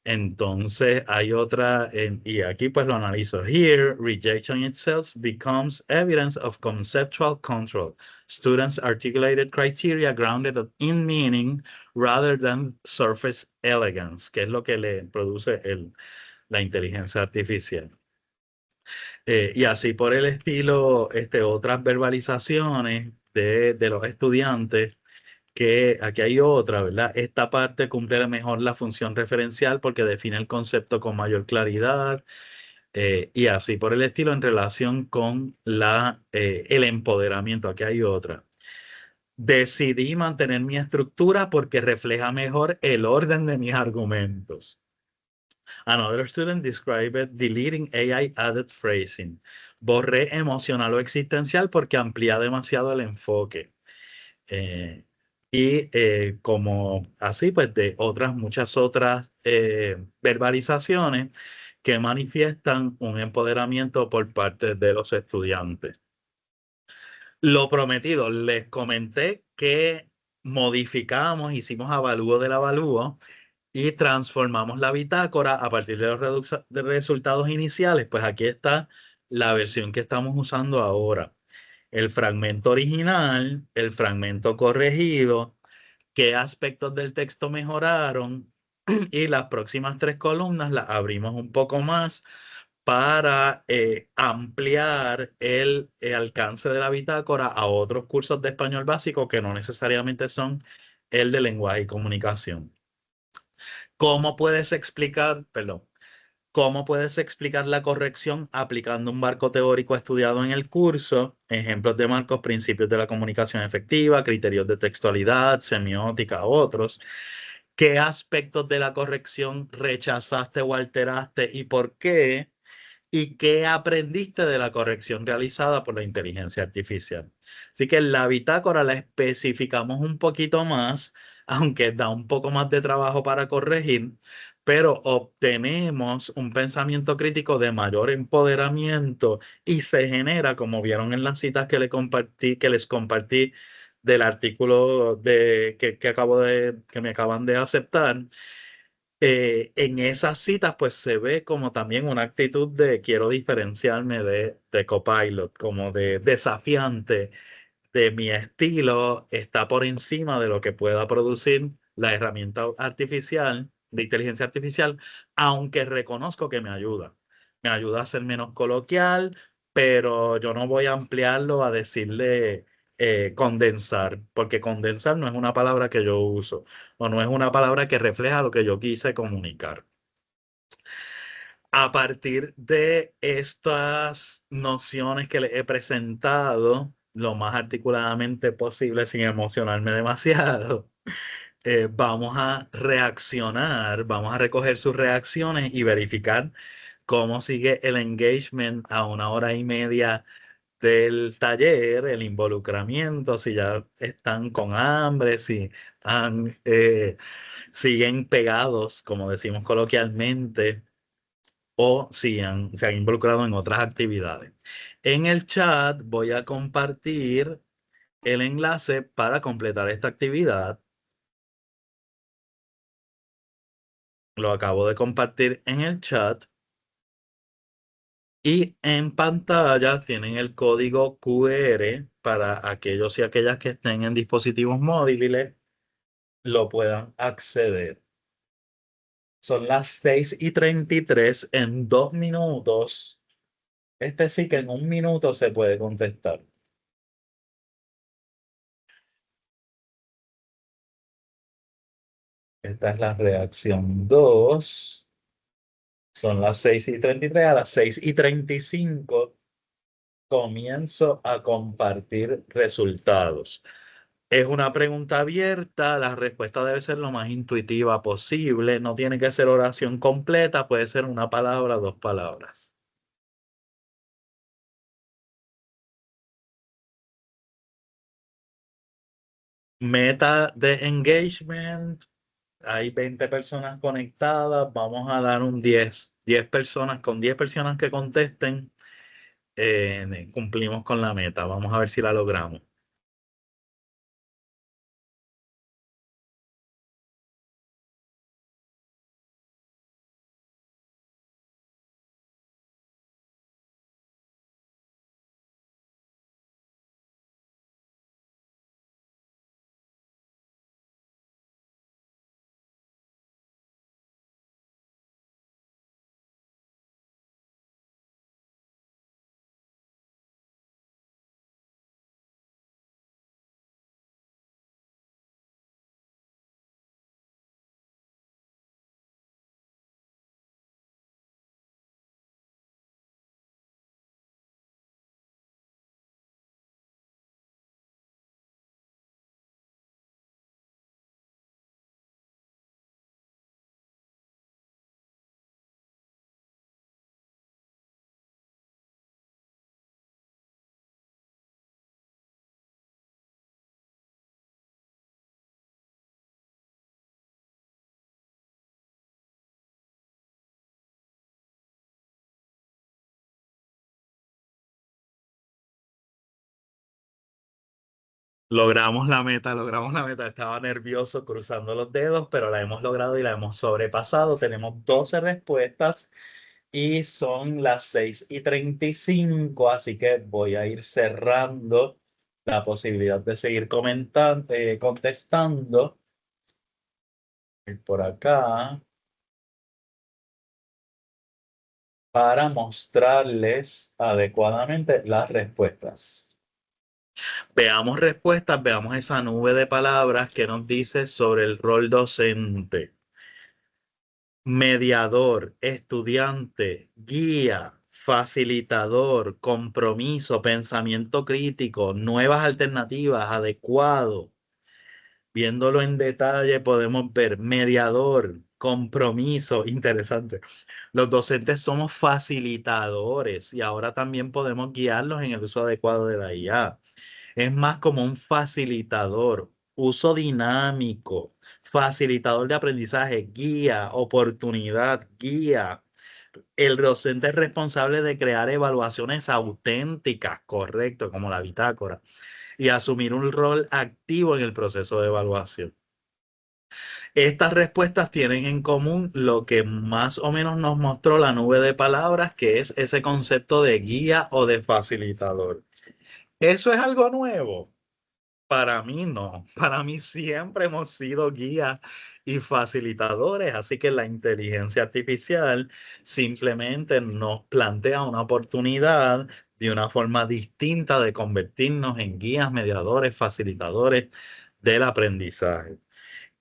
Entonces hay otra, y aquí pues lo analizo. Here, rejection itself becomes evidence of conceptual control. Students articulated criteria grounded in meaning rather than surface elegance, que es lo que le produce la inteligencia artificial. Y así por el estilo, otras verbalizaciones de los estudiantes que aquí hay otra, ¿verdad? Esta parte cumple mejor la función referencial porque define el concepto con mayor claridad, y así por el estilo en relación con el empoderamiento. Aquí hay otra. Decidí mantener mi estructura porque refleja mejor el orden de mis argumentos. Another student described deleting AI added phrasing. Borré emocional o existencial porque amplía demasiado el enfoque. Eh, como así, pues de otras, muchas otras verbalizaciones que manifiestan un empoderamiento por parte de los estudiantes. Lo prometido, les comenté que modificamos, hicimos avalúo del avalúo y transformamos la bitácora a partir de los de resultados iniciales. Pues aquí está la versión que estamos usando ahora. El fragmento original, el fragmento corregido, qué aspectos del texto mejoraron y las próximas 3 columnas las abrimos un poco más para ampliar el alcance de la bitácora a otros cursos de español básico que no necesariamente son el de lenguaje y comunicación. ¿Cómo puedes explicar, perdón, cómo puedes explicar la corrección aplicando un marco teórico estudiado en el curso? Ejemplos de marcos, principios de la comunicación efectiva, criterios de textualidad, semiótica, otros. ¿Qué aspectos de la corrección rechazaste o alteraste y por qué? ¿Y qué aprendiste de la corrección realizada por la inteligencia artificial? Así que la bitácora la especificamos un poquito más, aunque da un poco más de trabajo para corregir, pero obtenemos un pensamiento crítico de mayor empoderamiento y se genera, como vieron en las citas que les compartí del artículo que me acaban de aceptar. En esas citas, pues se ve como también una actitud de quiero diferenciarme de Copilot, como de desafiante, de mi estilo está por encima de lo que pueda producir la herramienta artificial, de inteligencia artificial, aunque reconozco que me ayuda. Me ayuda a ser menos coloquial, pero yo no voy a ampliarlo a decirle condensar, porque condensar no es una palabra que yo uso o no es una palabra que refleja lo que yo quise comunicar. A partir de estas nociones que les he presentado lo más articuladamente posible sin emocionarme demasiado, vamos a reaccionar, vamos a recoger sus reacciones y verificar cómo sigue el engagement a 1 hora y media del taller, el involucramiento, si ya están con hambre, si siguen pegados, como decimos coloquialmente, o si se han involucrado en otras actividades. En el chat voy a compartir el enlace para completar esta actividad. Lo acabo de compartir en el chat. Y en pantalla tienen el código QR para aquellos y aquellas que estén en dispositivos móviles lo puedan acceder. Son las 6:33 en 2 minutos. Este sí que en 1 minuto se puede contestar. Esta es la reacción 2. Son las 6:33. A las 6:35 comienzo a compartir resultados. Es una pregunta abierta, la respuesta debe ser lo más intuitiva posible, no tiene que ser oración completa, puede ser una palabra, 2 palabras. Meta de engagement, hay 20 personas conectadas, vamos a dar un 10 personas, con 10 personas que contesten, cumplimos con la meta, vamos a ver si la logramos. logramos la meta. Estaba nervioso cruzando los dedos, pero la hemos logrado y la hemos sobrepasado. Tenemos 12 respuestas y son las 6:35, así que voy a ir cerrando la posibilidad de seguir comentando, contestando. Por acá para mostrarles adecuadamente las respuestas. Veamos respuestas, veamos esa nube de palabras que nos dice sobre el rol docente. Mediador, estudiante, guía, facilitador, compromiso, pensamiento crítico, nuevas alternativas, adecuado. Viéndolo en detalle, podemos ver mediador, compromiso, interesante. Los docentes somos facilitadores y ahora también podemos guiarlos en el uso adecuado de la IA. Es más como un facilitador, uso dinámico, facilitador de aprendizaje, guía, oportunidad, guía. El docente es responsable de crear evaluaciones auténticas, correcto, como la bitácora, y asumir un rol activo en el proceso de evaluación. Estas respuestas tienen en común lo que más o menos nos mostró la nube de palabras, que es ese concepto de guía o de facilitador. ¿Eso es algo nuevo? Para mí no, para mí siempre hemos sido guías y facilitadores, así que la inteligencia artificial simplemente nos plantea una oportunidad de una forma distinta de convertirnos en guías, mediadores, facilitadores del aprendizaje.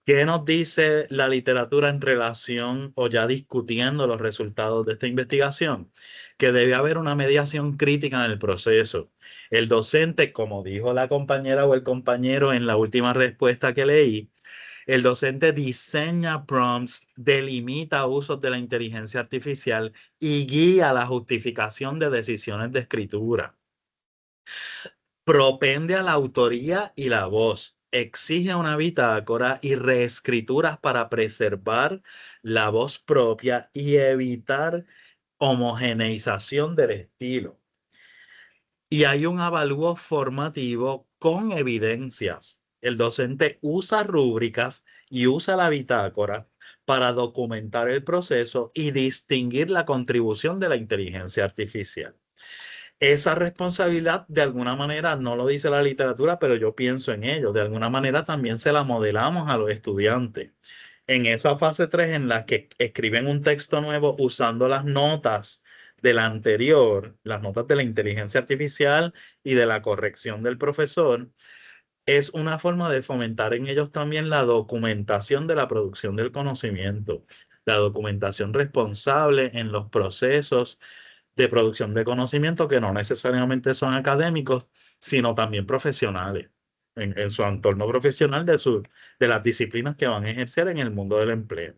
¿Qué nos dice la literatura en relación o ya discutiendo los resultados de esta investigación? Que debe haber una mediación crítica en el proceso. El docente, como dijo la compañera o el compañero en la última respuesta que leí, el docente diseña prompts, delimita usos de la inteligencia artificial y guía la justificación de decisiones de escritura. Propende a la autoría y la voz. Exige una bitácora y reescrituras para preservar la voz propia y evitar homogeneización del estilo. Y hay un avalúo formativo con evidencias. El docente usa rúbricas y usa la bitácora para documentar el proceso y distinguir la contribución de la inteligencia artificial. Esa responsabilidad, de alguna manera, no lo dice la literatura, pero yo pienso en ello. De alguna manera también se la modelamos a los estudiantes. En esa fase 3 en la que escriben un texto nuevo usando las notas de la anterior, las notas de la inteligencia artificial y de la corrección del profesor, es una forma de fomentar en ellos también la documentación de la producción del conocimiento, la documentación responsable en los procesos de producción de conocimiento que no necesariamente son académicos, sino también profesionales, en su entorno profesional de las disciplinas que van a ejercer en el mundo del empleo.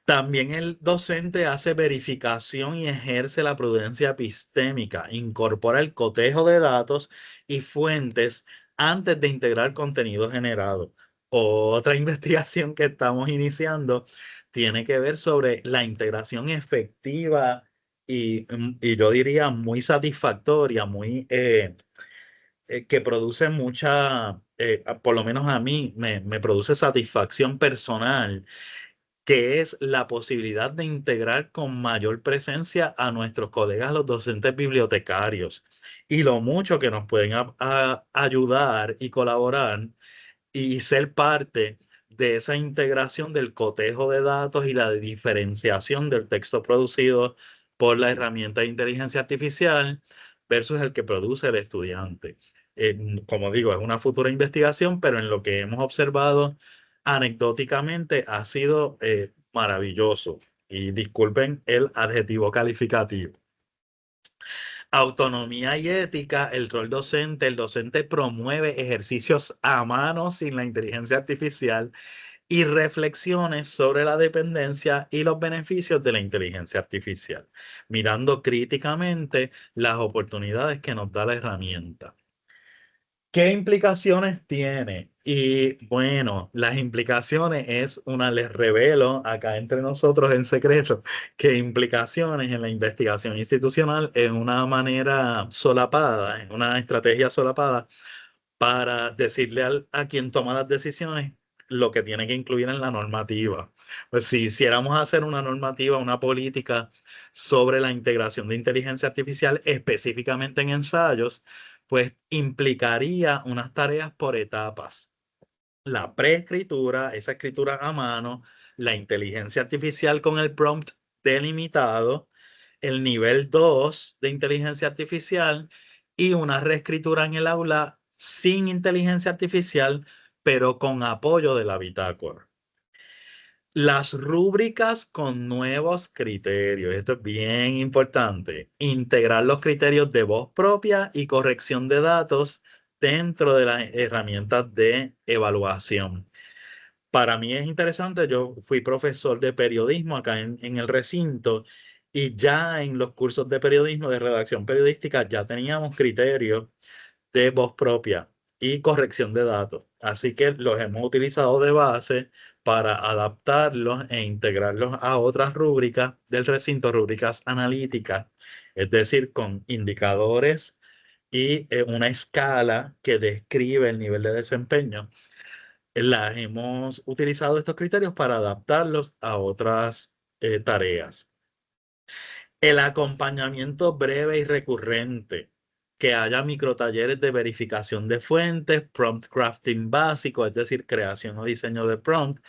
También el docente hace verificación y ejerce la prudencia epistémica, incorpora el cotejo de datos y fuentes antes de integrar contenido generado. Otra investigación que estamos iniciando tiene que ver sobre la integración efectiva y yo diría muy satisfactoria, que produce mucha, por lo menos a mí, me produce satisfacción personal, que es la posibilidad de integrar con mayor presencia a nuestros colegas, los docentes bibliotecarios, y lo mucho que nos pueden ayudar y colaborar y ser parte de esa integración del cotejo de datos y la diferenciación del texto producido por la herramienta de inteligencia artificial versus el que produce el estudiante. Como digo, es una futura investigación, pero en lo que hemos observado anecdóticamente ha sido maravilloso. Y disculpen el adjetivo calificativo. Autonomía y ética, el rol docente. El docente promueve ejercicios a mano sin la inteligencia artificial y reflexiones sobre la dependencia y los beneficios de la inteligencia artificial, mirando críticamente las oportunidades que nos da la herramienta. ¿Qué implicaciones tiene? Y bueno, las implicaciones les revelo acá entre nosotros en secreto, que implicaciones en la investigación institucional en una manera solapada, en una estrategia solapada, para decirle a quien toma las decisiones lo que tiene que incluir en la normativa. Pues si hiciéramos hacer una normativa, una política sobre la integración de inteligencia artificial específicamente en ensayos, pues implicaría unas tareas por etapas. La preescritura, esa escritura a mano, la inteligencia artificial con el prompt delimitado, el nivel 2 de inteligencia artificial y una reescritura en el aula sin inteligencia artificial, pero con apoyo de la bitácora. Las rúbricas con nuevos criterios, esto es bien importante, integrar los criterios de voz propia y corrección de datos dentro de las herramientas de evaluación. Para mí es interesante, yo fui profesor de periodismo acá en el recinto y ya en los cursos de periodismo, de redacción periodística, ya teníamos criterios de voz propia y corrección de datos. Así que los hemos utilizado de base para adaptarlos e integrarlos a otras rúbricas del recinto, rúbricas analíticas, es decir, con indicadores y una escala que describe el nivel de desempeño. Las hemos utilizado estos criterios para adaptarlos a otras tareas. El acompañamiento breve y recurrente, que haya microtalleres de verificación de fuentes, prompt crafting básico, es decir, creación o diseño de prompt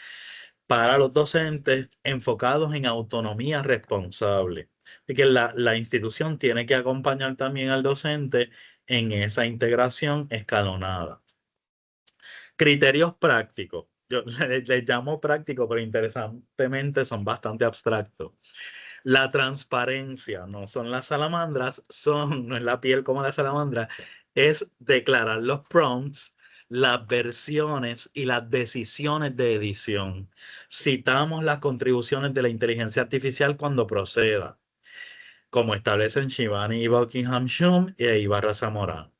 para los docentes enfocados en autonomía responsable. Así que la institución tiene que acompañar también al docente en esa integración escalonada. Criterios prácticos. Yo les llamo práctico, pero interesantemente son bastante abstractos. La transparencia, no son las salamandras, no es la piel como la salamandra, es declarar los prompts, las versiones y las decisiones de edición. Citamos las contribuciones de la inteligencia artificial cuando proceda, como establecen Shivani y Buckingham-Shum e Ibarra Zamorano.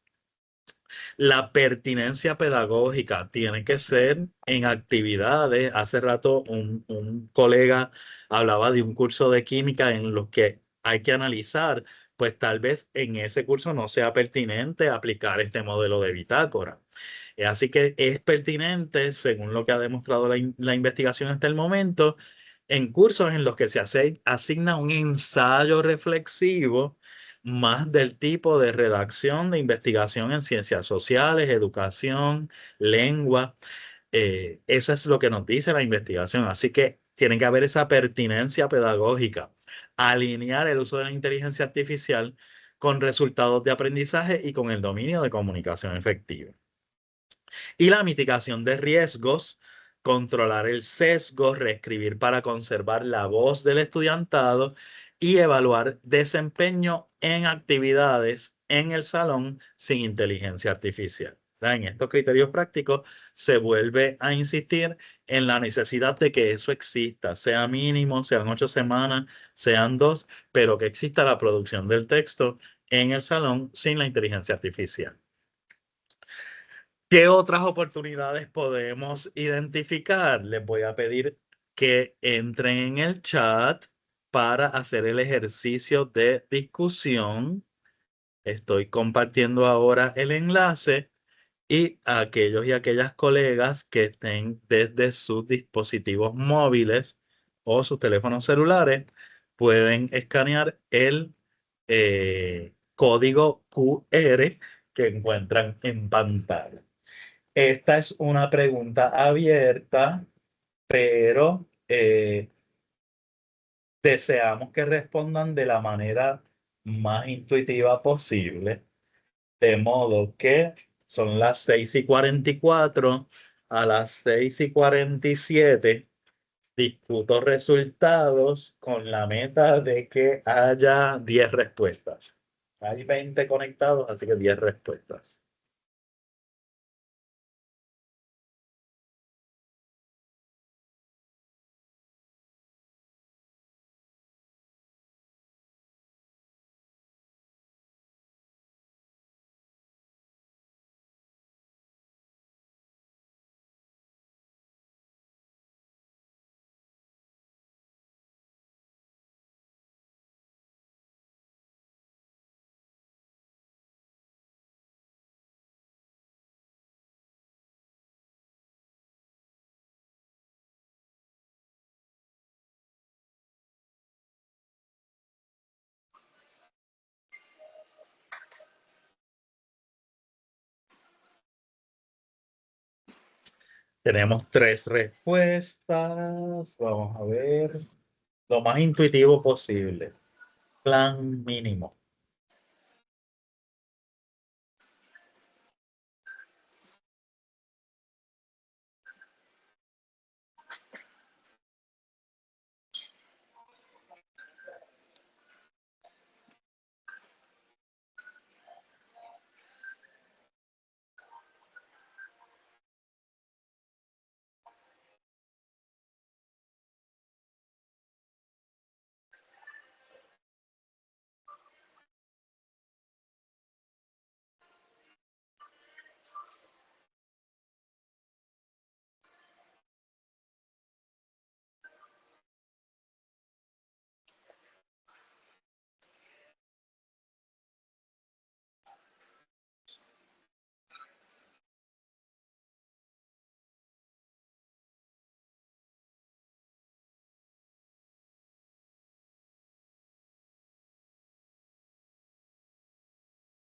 La pertinencia pedagógica tiene que ser en actividades. Hace rato un colega hablaba de un curso de química en los que hay que analizar, pues tal vez en ese curso no sea pertinente aplicar este modelo de bitácora. Así que es pertinente, según lo que ha demostrado la investigación hasta el momento, en cursos en los que se asigna un ensayo reflexivo más del tipo de redacción de investigación en ciencias sociales, educación, lengua. Eso es lo que nos dice la investigación. Así que tiene que haber esa pertinencia pedagógica, alinear el uso de la inteligencia artificial con resultados de aprendizaje y con el dominio de comunicación efectiva. Y la mitigación de riesgos, controlar el sesgo, reescribir para conservar la voz del estudiantado y evaluar desempeño en actividades en el salón sin inteligencia artificial. En estos criterios prácticos se vuelve a insistir en la necesidad de que eso exista, sea mínimo, sean 8 semanas, sean 2, pero que exista la producción del texto en el salón sin la inteligencia artificial. ¿Qué otras oportunidades podemos identificar? Les voy a pedir que entren en el chat para hacer el ejercicio de discusión. Estoy compartiendo ahora el enlace y aquellos y aquellas colegas que estén desde sus dispositivos móviles o sus teléfonos celulares pueden escanear el código QR que encuentran en pantalla. Esta es una pregunta abierta, pero deseamos que respondan de la manera más intuitiva posible, de modo que son las 6:44, a las 6:47 discuto resultados con la meta de que haya 10 respuestas. Hay 20 conectados, así que 10 respuestas. Tenemos 3 respuestas. Vamos a ver. Lo más intuitivo posible. Plan mínimo.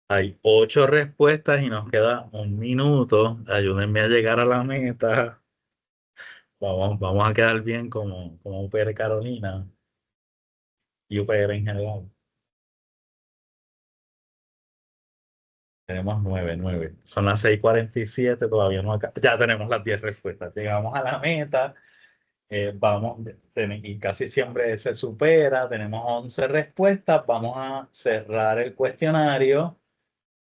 Hay 8 respuestas y nos queda 1 minuto. Ayúdenme a llegar a la meta. Vamos a quedar bien como UPR Carolina y UPR en general. Tenemos 9. Son las 6:47, todavía no acá. Ya tenemos las 10 respuestas. Llegamos a la meta. Y casi siempre se supera. Tenemos 11 respuestas. Vamos a cerrar el cuestionario.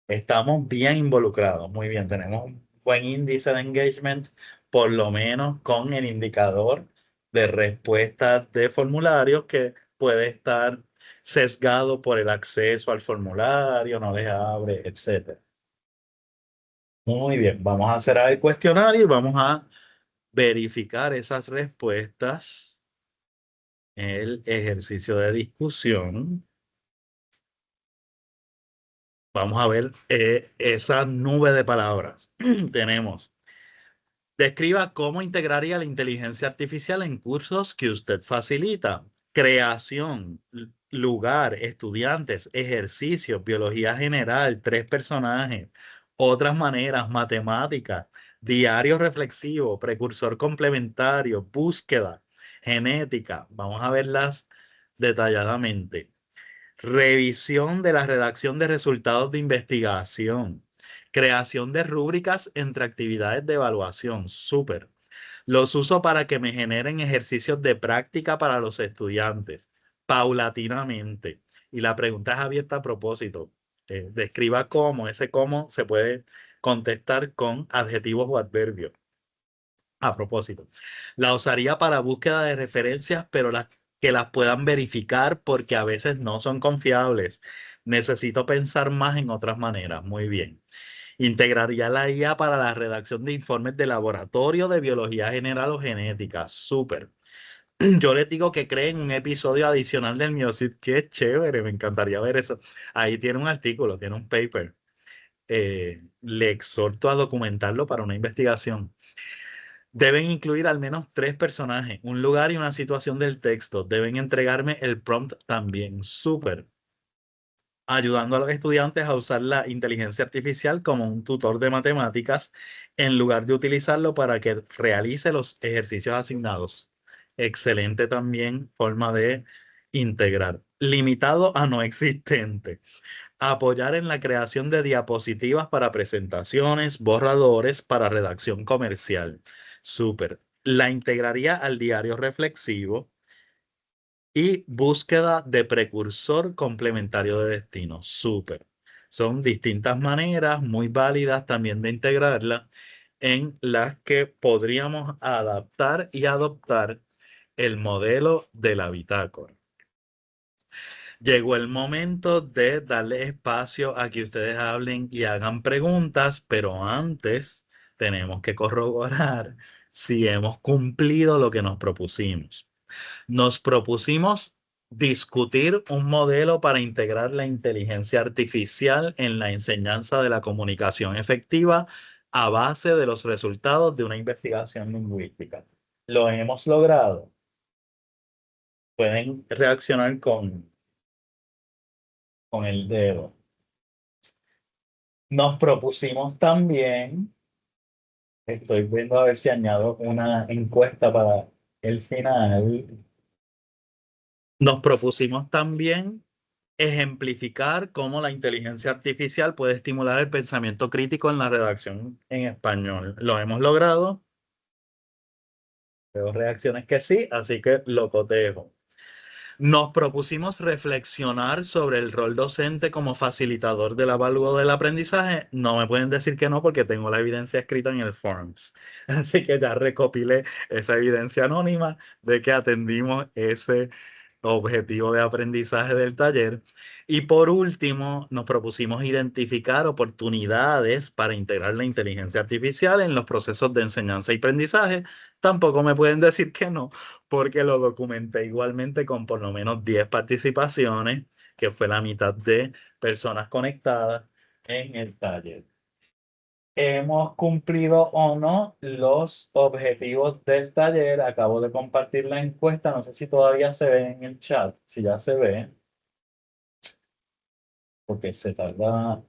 Estamos bien involucrados, muy bien. Tenemos un buen índice de engagement, por lo menos con el indicador de respuestas de formularios que puede estar sesgado por el acceso al formulario, no les abre, etcétera. Muy bien, vamos a cerrar el cuestionario y vamos a verificar esas respuestas en el ejercicio de discusión. Vamos a ver esa nube de palabras. Tenemos: describa cómo integraría la inteligencia artificial en cursos que usted facilita. Creación, lugar, estudiantes, ejercicios, biología general, 3 personajes, otras maneras, matemáticas, diario reflexivo, precursor complementario, búsqueda, genética. Vamos a verlas detalladamente. Revisión de la redacción de resultados de investigación. Creación de rúbricas entre actividades de evaluación. Súper. Los uso para que me generen ejercicios de práctica para los estudiantes, paulatinamente. Y la pregunta es abierta a propósito. Describa cómo. Ese cómo se puede contestar con adjetivos o adverbios. A propósito, la usaría para búsqueda de referencias, pero que las puedan verificar porque a veces no son confiables. Necesito pensar más en otras maneras. Muy bien. Integraría la IA para la redacción de informes de laboratorio de biología general o genética. Súper. Yo les digo que creen un episodio adicional del Miosit. Qué chévere, me encantaría ver eso. Ahí tiene un artículo, tiene un paper. Le exhorto a documentarlo para una investigación. Deben incluir al menos 3 personajes, un lugar y una situación del texto. Deben entregarme el prompt también. Súper. Ayudando a los estudiantes a usar la inteligencia artificial como un tutor de matemáticas en lugar de utilizarlo para que realice los ejercicios asignados. Excelente también forma de integrar. Limitado a no existente. Apoyar en la creación de diapositivas para presentaciones, borradores para redacción comercial. Súper. La integraría al diario reflexivo y búsqueda de precursor complementario de destino. Súper. Son distintas maneras muy válidas también de integrarla en las que podríamos adaptar y adoptar el modelo de la bitácora. Llegó el momento de darle espacio a que ustedes hablen y hagan preguntas, pero antes tenemos que corroborar si hemos cumplido lo que nos propusimos. Nos propusimos discutir un modelo para integrar la inteligencia artificial en la enseñanza de la comunicación efectiva a base de los resultados de una investigación lingüística. Lo hemos logrado. Pueden reaccionar con el dedo. Nos propusimos también Estoy viendo a ver si añado una encuesta para el final. Nos propusimos también ejemplificar cómo la inteligencia artificial puede estimular el pensamiento crítico en la redacción en español. ¿Lo hemos logrado? Veo reacciones que sí, así que lo cotejo. Nos propusimos reflexionar sobre el rol docente como facilitador del avalúo del aprendizaje. No me pueden decir que no porque tengo la evidencia escrita en el Forms. Así que ya recopilé esa evidencia anónima de que atendimos ese objetivo de aprendizaje del taller. Y por último, nos propusimos identificar oportunidades para integrar la inteligencia artificial en los procesos de enseñanza y aprendizaje. Tampoco me pueden decir que no, porque lo documenté igualmente con por lo menos 10 participaciones, que fue la mitad de personas conectadas en el taller. ¿Hemos cumplido o no los objetivos del taller? Acabo de compartir la encuesta, no sé si todavía se ve en el chat, si ya se ve, porque se tarda.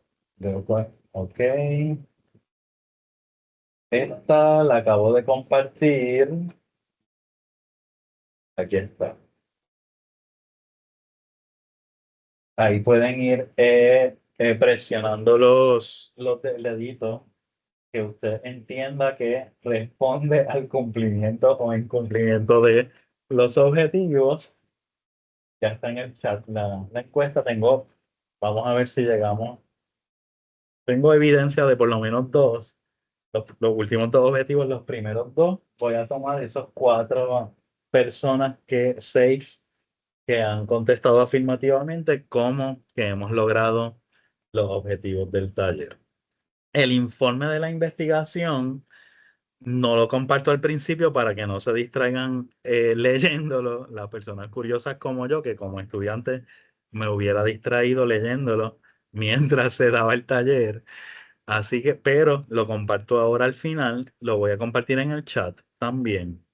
Ok, esta la acabo de compartir. Aquí está. Ahí pueden ir presionando los deditos que usted entienda que responde al cumplimiento o incumplimiento de los objetivos. Ya está en el chat la encuesta. Vamos a ver si llegamos. Tengo evidencia de por lo menos dos. Los últimos dos objetivos, los primeros dos. Voy a tomar esos cuatro personas seis que han contestado afirmativamente como que hemos logrado los objetivos del taller. El informe de la investigación no lo comparto al principio para que no se distraigan leyéndolo las personas curiosas como yo, que como estudiante me hubiera distraído leyéndolo mientras se daba el taller. Así que, pero lo comparto ahora al final, lo voy a compartir en el chat también.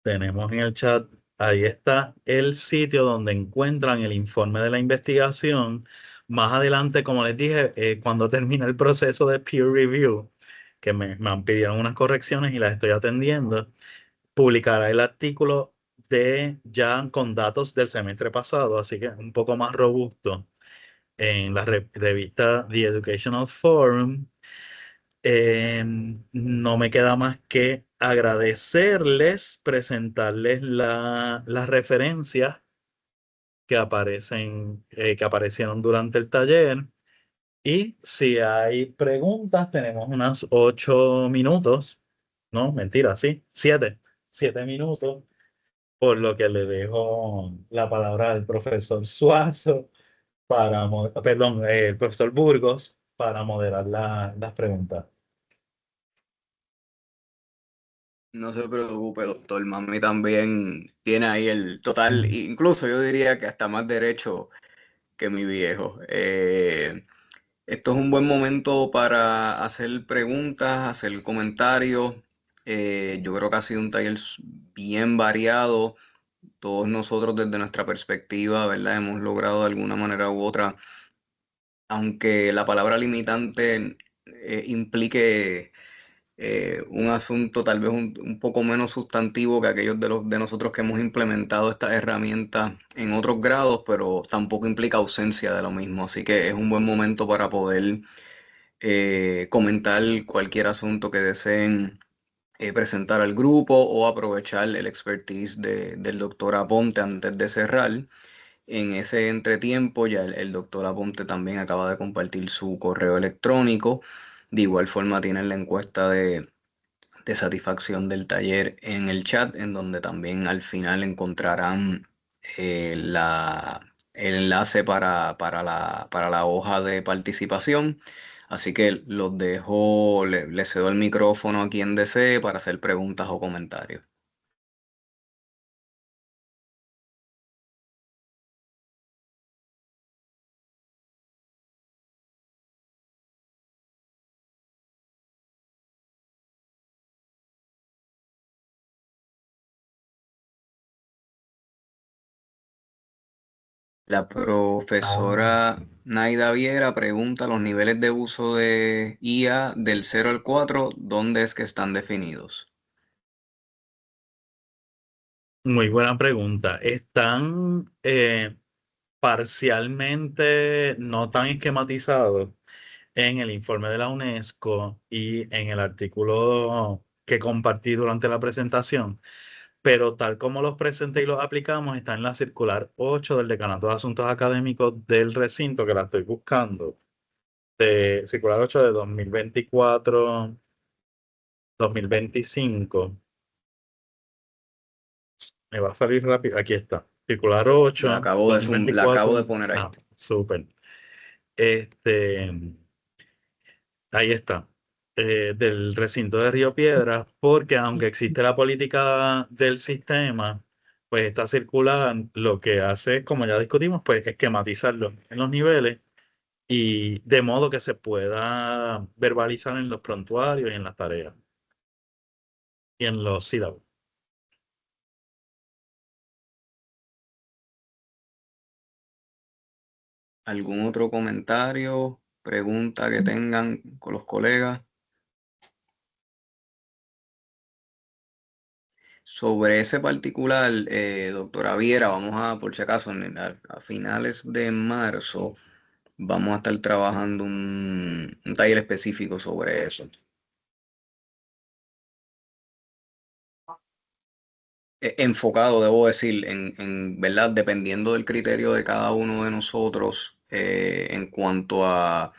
Tenemos en el chat, ahí está el sitio donde encuentran el informe de la investigación. Más adelante, como les dije, cuando termine el proceso de peer review, que me han pidieron unas correcciones y las estoy atendiendo, publicará el artículo de ya con datos del semestre pasado, así que un poco más robusto en la revista The Educational Forum. No me queda más que agradecerles, presentarles las referencias que aparecieron durante el taller. Y si hay preguntas, tenemos unos 8 minutos. No, mentira, sí, 7 minutos, por lo que le dejo la palabra al profesor Suazo perdón, el profesor Burgos para moderar las preguntas. No se preocupe, doctor. Mami también tiene ahí el total, incluso yo diría que hasta más derecho que mi viejo. Esto es un buen momento para hacer preguntas, hacer comentarios. Yo creo que ha sido un taller bien variado. Todos nosotros desde nuestra perspectiva, ¿verdad? Hemos logrado de alguna manera u otra, aunque la palabra limitante implique un asunto tal vez un poco menos sustantivo que aquellos de nosotros que hemos implementado estas herramientas en otros grados, pero tampoco implica ausencia de lo mismo. Así que es un buen momento para poder comentar cualquier asunto que deseen presentar al grupo o aprovechar el expertise del doctor Aponte antes de cerrar. En ese entretiempo ya el doctor Aponte también acaba de compartir su correo electrónico. De igual forma tienen la encuesta de satisfacción del taller en el chat, en donde también al final encontrarán el enlace para la hoja de participación. Así que los dejo, le cedo el micrófono a quien desee para hacer preguntas o comentarios. La profesora Naida Viera pregunta los niveles de uso de IA del 0 al 4, ¿dónde es que están definidos? Muy buena pregunta. Están parcialmente no tan esquematizados en el informe de la UNESCO y en el artículo que compartí durante la presentación, pero tal como los presenté y los aplicamos, está en la circular 8 del Decanato de Asuntos Académicos del recinto, que la estoy buscando, de circular 8 de 2024-2025. Me va a salir rápido. Aquí está. Circular La 8, acabo la acabo de 2024. poner ahí. Ah, súper. Este, ahí está. Del recinto de Río Piedras, porque aunque existe la política del sistema, pues esta circular lo que hace, como ya discutimos, pues esquematizarlo en los niveles y de modo que se pueda verbalizar en los prontuarios y en las tareas y en los sílabos. ¿Algún otro comentario, pregunta que tengan con los colegas? Sobre ese particular, doctora Viera, vamos a, por si acaso, a finales de marzo, vamos a estar trabajando un taller específico sobre eso. Enfocado, debo decir, verdad, dependiendo del criterio de cada uno de nosotros, en cuanto a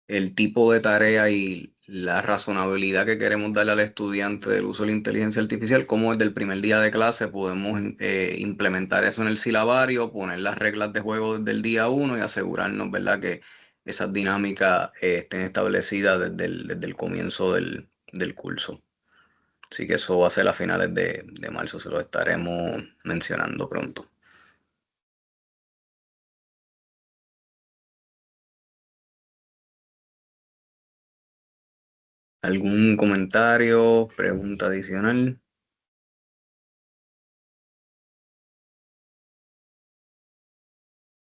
el tipo de tarea y la razonabilidad que queremos darle al estudiante del uso de la inteligencia artificial, cómo desde el primer día de clase podemos implementar eso en el silabario, poner las reglas de juego desde el día uno y asegurarnos, ¿verdad?, que esas dinámicas estén establecidas desde el comienzo del curso. Así que eso va a ser a finales de marzo, se lo estaremos mencionando pronto. ¿Algún comentario, pregunta adicional?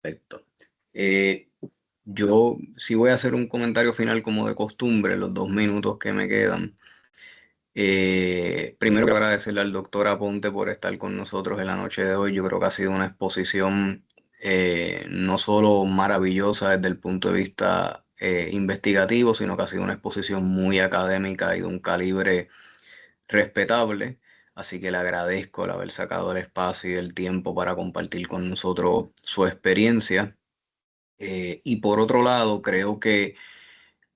Perfecto. Eh, yo sí voy a hacer un comentario final como de costumbre, los 2 minutos que me quedan. Primero quiero agradecerle al doctor Aponte por estar con nosotros en la noche de hoy. Yo creo que ha sido una exposición no solo maravillosa desde el punto de vista investigativo, sino que ha sido una exposición muy académica y de un calibre respetable. Así que le agradezco el haber sacado el espacio y el tiempo para compartir con nosotros su experiencia. Y por otro lado, creo que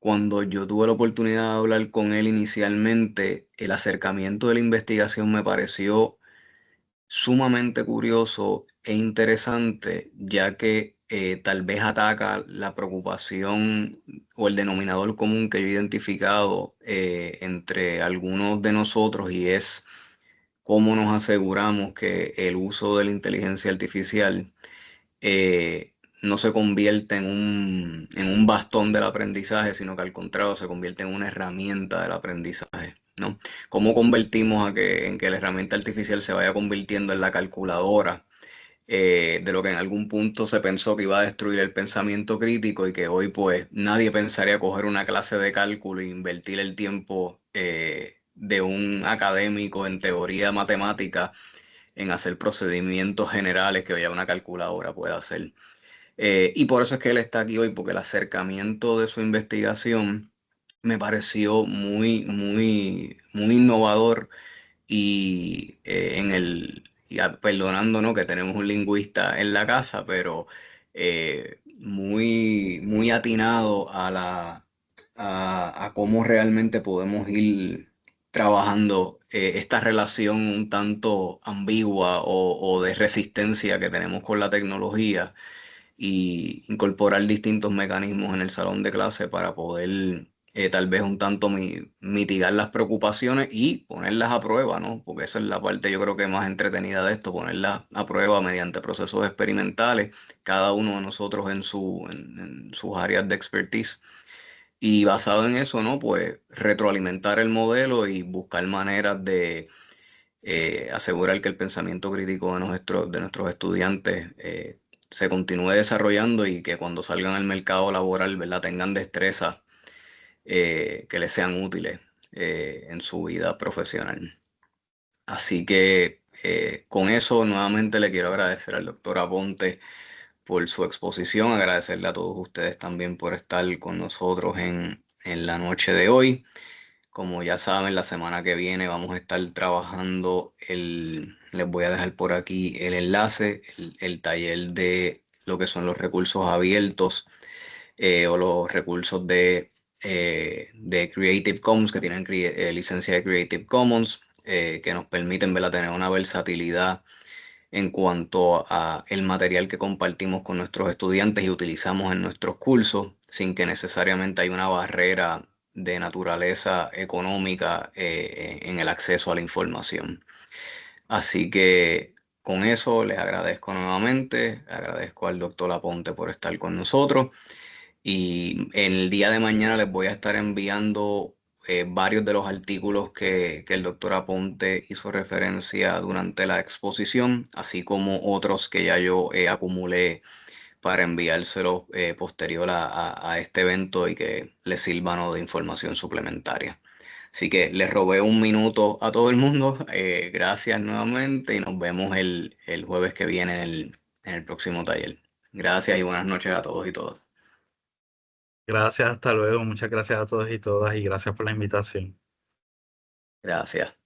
cuando yo tuve la oportunidad de hablar con él inicialmente, el acercamiento de la investigación me pareció sumamente curioso e interesante, ya que tal vez ataca la preocupación o el denominador común que yo he identificado entre algunos de nosotros, y es cómo nos aseguramos que el uso de la inteligencia artificial no se convierte en un bastón del aprendizaje, sino que al contrario se convierte en una herramienta del aprendizaje, ¿no? ¿Cómo convertimos en que la herramienta artificial se vaya convirtiendo en la calculadora de lo que en algún punto se pensó que iba a destruir el pensamiento crítico, y que hoy pues nadie pensaría coger una clase de cálculo e invertir el tiempo de un académico en teoría matemática en hacer procedimientos generales que hoy ya una calculadora puede hacer? Y por eso es que él está aquí hoy, porque el acercamiento de su investigación me pareció muy, muy, muy innovador, y perdonándonos que tenemos un lingüista en la casa, pero muy, muy atinado a cómo realmente podemos ir trabajando esta relación un tanto ambigua o de resistencia que tenemos con la tecnología, y incorporar distintos mecanismos en el salón de clase para poder tal vez un tanto mitigar las preocupaciones y ponerlas a prueba, ¿no? Porque esa es la parte yo creo que más entretenida de esto, ponerlas a prueba mediante procesos experimentales, cada uno de nosotros en sus áreas de expertise. Y basado en eso, ¿no? Pues retroalimentar el modelo y buscar maneras de asegurar que el pensamiento crítico de nuestros estudiantes se continúe desarrollando y que cuando salgan al mercado laboral, ¿verdad? Tengan destrezas que les sean útiles en su vida profesional. Así que con eso nuevamente le quiero agradecer al doctor Aponte por su exposición, agradecerle a todos ustedes también por estar con nosotros en la noche de hoy. Como ya saben, la semana que viene vamos a estar trabajando les voy a dejar por aquí el enlace, el taller de lo que son los recursos abiertos o los recursos de Creative Commons que tienen licencia de Creative Commons, que nos permiten, ¿verdad?, tener una versatilidad en cuanto a el material que compartimos con nuestros estudiantes y utilizamos en nuestros cursos, sin que necesariamente haya una barrera de naturaleza económica en el acceso a la información. Así que con eso les agradezco nuevamente, agradezco al doctor Aponte por estar con nosotros y el día de mañana les voy a estar enviando varios de los artículos que el doctor Aponte hizo referencia durante la exposición, así como otros que ya yo acumulé para enviárselos posterior a este evento y que les sirvan, ¿no?, de información suplementaria. Así que les robé un minuto a todo el mundo. Gracias nuevamente y nos vemos el jueves que viene en el próximo taller. Gracias y buenas noches a todos y todas. Gracias, hasta luego. Muchas gracias a todos y todas y gracias por la invitación. Gracias.